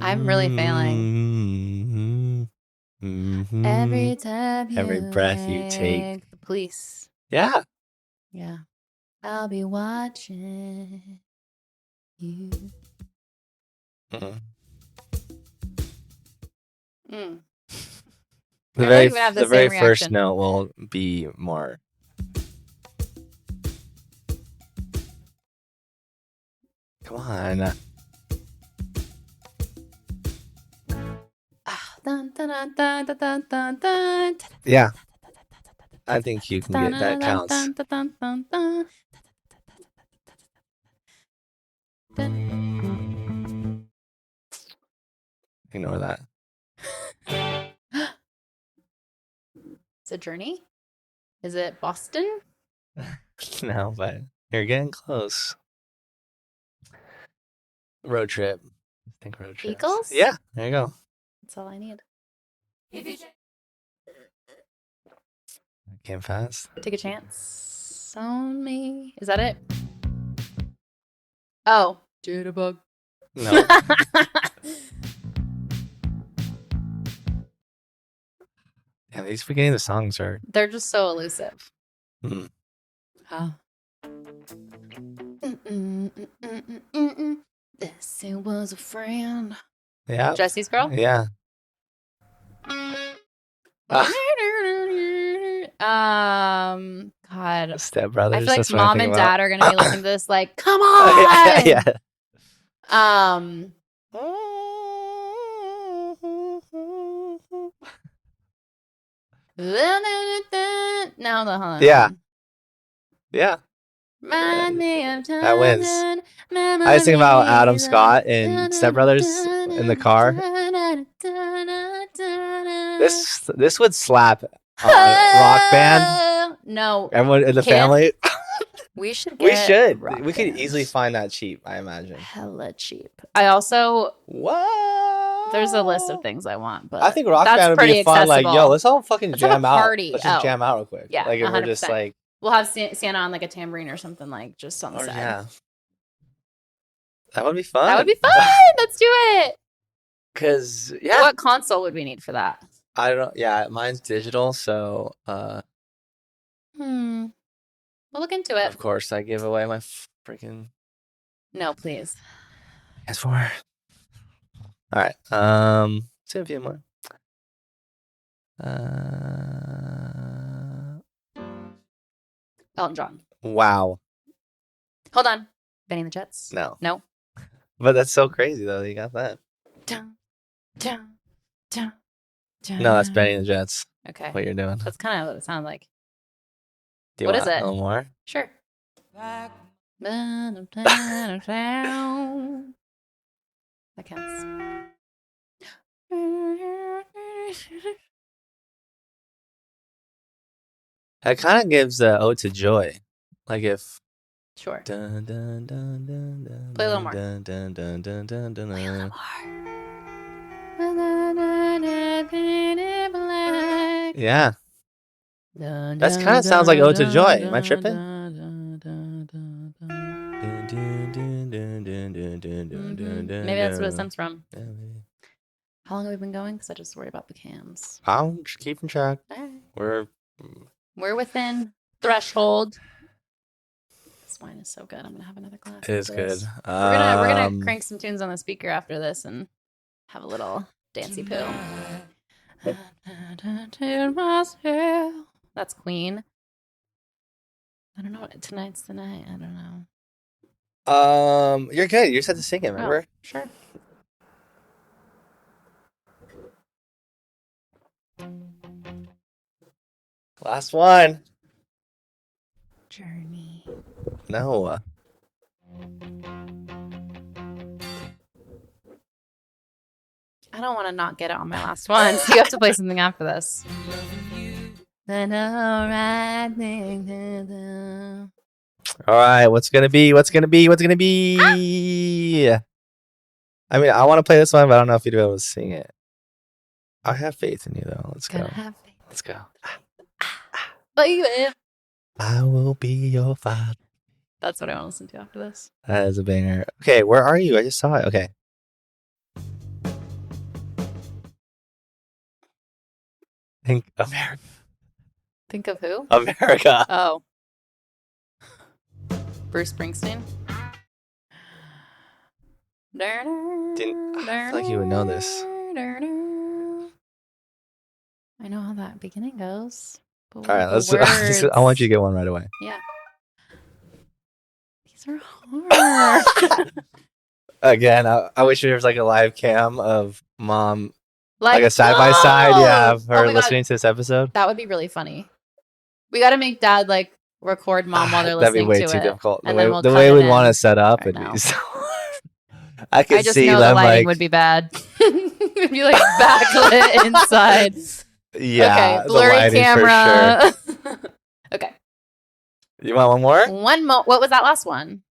[SPEAKER 2] I'm really failing. Every time
[SPEAKER 1] every breath you take.
[SPEAKER 2] The Police.
[SPEAKER 1] Yeah.
[SPEAKER 2] Yeah. I'll be watching you.
[SPEAKER 1] Mm-hmm.
[SPEAKER 2] Mm.
[SPEAKER 1] The very first note will be more Come on. Yeah. I think you can get that counts. Ignore that.
[SPEAKER 2] Is it Journey? Is it Boston?
[SPEAKER 1] No, but you're getting close. Road trip. I think road trip.
[SPEAKER 2] Eagles?
[SPEAKER 1] Yeah, there you go.
[SPEAKER 2] That's all I need.
[SPEAKER 1] Came fast.
[SPEAKER 2] Take a chance on me. Is that it? Oh, Jitterbug.
[SPEAKER 1] No. Yeah, these beginning of the songs are.
[SPEAKER 2] They're just so elusive.
[SPEAKER 1] Mm.
[SPEAKER 2] Huh. This it was a friend.
[SPEAKER 1] Yeah.
[SPEAKER 2] Jesse's Girl?
[SPEAKER 1] Yeah.
[SPEAKER 2] God.
[SPEAKER 1] Step Brothers.
[SPEAKER 2] I feel like
[SPEAKER 1] that's
[SPEAKER 2] mom and dad are gonna be listening to this like, come on.
[SPEAKER 1] Yeah.
[SPEAKER 2] No, hold on.
[SPEAKER 1] Yeah. Yeah.
[SPEAKER 2] Remind me of
[SPEAKER 1] That wins. I was thinking about Adam Scott in Step Brothers in the car. This would slap on Rock Band.
[SPEAKER 2] No.
[SPEAKER 1] Everyone in the family.
[SPEAKER 2] We should
[SPEAKER 1] We
[SPEAKER 2] get
[SPEAKER 1] should.
[SPEAKER 2] Rock
[SPEAKER 1] We could
[SPEAKER 2] Band.
[SPEAKER 1] easily find that cheap, I imagine.
[SPEAKER 2] Hella cheap. I also
[SPEAKER 1] What?
[SPEAKER 2] There's a list of things I want, but
[SPEAKER 1] I think Rock
[SPEAKER 2] that's
[SPEAKER 1] Band would
[SPEAKER 2] pretty
[SPEAKER 1] be fun.
[SPEAKER 2] accessible.
[SPEAKER 1] Like, yo, let's all fucking
[SPEAKER 2] Let's have a
[SPEAKER 1] jam out.
[SPEAKER 2] party.
[SPEAKER 1] Let's just jam out real quick.
[SPEAKER 2] Yeah,
[SPEAKER 1] like if we're just
[SPEAKER 2] 100%.
[SPEAKER 1] like,
[SPEAKER 2] we'll have Santa on like a tambourine or something, like just on the
[SPEAKER 1] or
[SPEAKER 2] side.
[SPEAKER 1] yeah, that would be fun.
[SPEAKER 2] That would be fun. Let's do it.
[SPEAKER 1] Cause yeah,
[SPEAKER 2] What console would we need for that?
[SPEAKER 1] I don't know. Yeah, mine's digital, so
[SPEAKER 2] We'll look into it.
[SPEAKER 1] of course I give away my freaking
[SPEAKER 2] No, please.
[SPEAKER 1] PS4. All right. Say a few more.
[SPEAKER 2] Elton John.
[SPEAKER 1] Wow.
[SPEAKER 2] Hold on. Benny and the Jets.
[SPEAKER 1] No.
[SPEAKER 2] No.
[SPEAKER 1] But that's so crazy though. You got that.
[SPEAKER 2] Dun, dun, dun, dun.
[SPEAKER 1] No, that's Benny and the Jets.
[SPEAKER 2] Okay.
[SPEAKER 1] What you're doing?
[SPEAKER 2] That's kind of what it sounds like.
[SPEAKER 1] Do you
[SPEAKER 2] What
[SPEAKER 1] want
[SPEAKER 2] is it?
[SPEAKER 1] A little more?
[SPEAKER 2] Sure. That counts.
[SPEAKER 1] That kind of gives ode to joy, like if.
[SPEAKER 2] Sure.
[SPEAKER 1] Dun, dun, dun, dun, dun,
[SPEAKER 2] Play a little more.
[SPEAKER 1] Dun, dun, dun, dun, dun, dun,
[SPEAKER 2] Play a little more.
[SPEAKER 1] Yeah. That kind of sounds like ode to joy. Am I tripping?
[SPEAKER 2] Maybe that's what it stems from.
[SPEAKER 1] Yeah, maybe.
[SPEAKER 2] How long have we been going? Because I just worry about the cams.
[SPEAKER 1] I'm just keeping track.
[SPEAKER 2] Right. We're within threshold. This wine is so good. I'm gonna have another glass.
[SPEAKER 1] It is good.
[SPEAKER 2] We're gonna crank some tunes on the speaker after this and have a little dancey poo. That's Queen. I don't know. Tonight's the night. I don't know.
[SPEAKER 1] You're good. You just had to sing it, remember?
[SPEAKER 2] Oh, sure.
[SPEAKER 1] Last one.
[SPEAKER 2] Journey.
[SPEAKER 1] No.
[SPEAKER 2] I don't want to not get it on my last one, so you have to play something after this.
[SPEAKER 1] All right, what's gonna be? I mean, I want to play this one, but I don't know if you'd be able to sing it. I have faith in you, though. Let's go. Let's go.
[SPEAKER 2] Baby.
[SPEAKER 1] I will be your father.
[SPEAKER 2] That's what I want to listen to after this.
[SPEAKER 1] That is a banger. Okay, where are you? I just saw it. Okay. Think America.
[SPEAKER 2] Think of who?
[SPEAKER 1] America.
[SPEAKER 2] Oh. Bruce Springsteen.
[SPEAKER 1] I feel like you would know this.
[SPEAKER 2] I know how that beginning goes.
[SPEAKER 1] All right, I want you to get one right away.
[SPEAKER 2] Yeah. These These are hard.
[SPEAKER 1] Again, I wish there was like a live cam of mom, like a side by side, of her listening to this episode.
[SPEAKER 2] That would be really funny. We got to make dad like record mom while they're listening to it.
[SPEAKER 1] That'd be way too difficult.
[SPEAKER 2] And
[SPEAKER 1] the way we'd want to set up, it'd be so I could see
[SPEAKER 2] know
[SPEAKER 1] them
[SPEAKER 2] the lighting
[SPEAKER 1] like
[SPEAKER 2] would be bad. It'd be like backlit inside.
[SPEAKER 1] Yeah,
[SPEAKER 2] okay, blurry camera.
[SPEAKER 1] For sure.
[SPEAKER 2] Okay.
[SPEAKER 1] You want one more?
[SPEAKER 2] One more. What was that last one?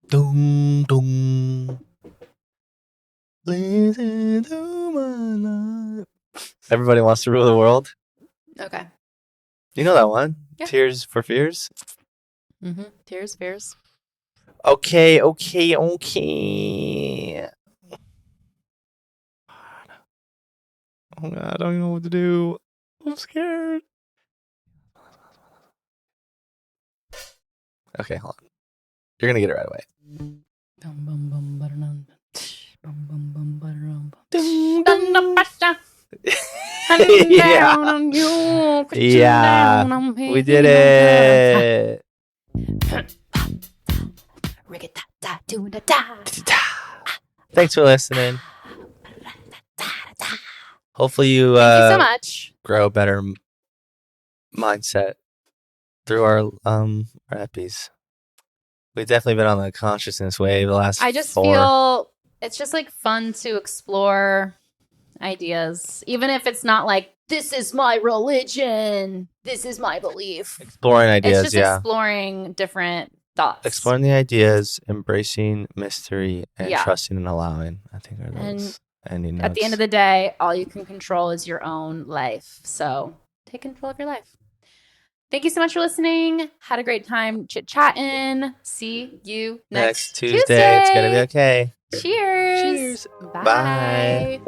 [SPEAKER 1] Dum dum. Listen to my life. Everybody wants to rule the world.
[SPEAKER 2] Okay.
[SPEAKER 1] You know that one?
[SPEAKER 2] Yeah.
[SPEAKER 1] Tears for Fears.
[SPEAKER 2] Tears, fears.
[SPEAKER 1] Okay. Oh God, I don't even know what to do. I'm scared. Okay, hold on. You're gonna get it right away. Yeah, we did it. Thanks for listening. Hopefully you,
[SPEAKER 2] thank you so much.
[SPEAKER 1] Grow a better mindset through our epis. We've definitely been on the consciousness wave the last
[SPEAKER 2] I just feel it's just like fun to explore ideas, even if it's not like, this is my religion, this is my belief.
[SPEAKER 1] Exploring ideas,
[SPEAKER 2] it's just exploring different thoughts.
[SPEAKER 1] Exploring the ideas, embracing mystery, and trusting and allowing, I think are those ending notes.
[SPEAKER 2] At the end of the day, all you can control is your own life. So take control of your life. Thank you so much for listening. Had a great time chit-chatting. See you next
[SPEAKER 1] Tuesday. It's going to be okay.
[SPEAKER 2] Cheers.
[SPEAKER 1] Bye.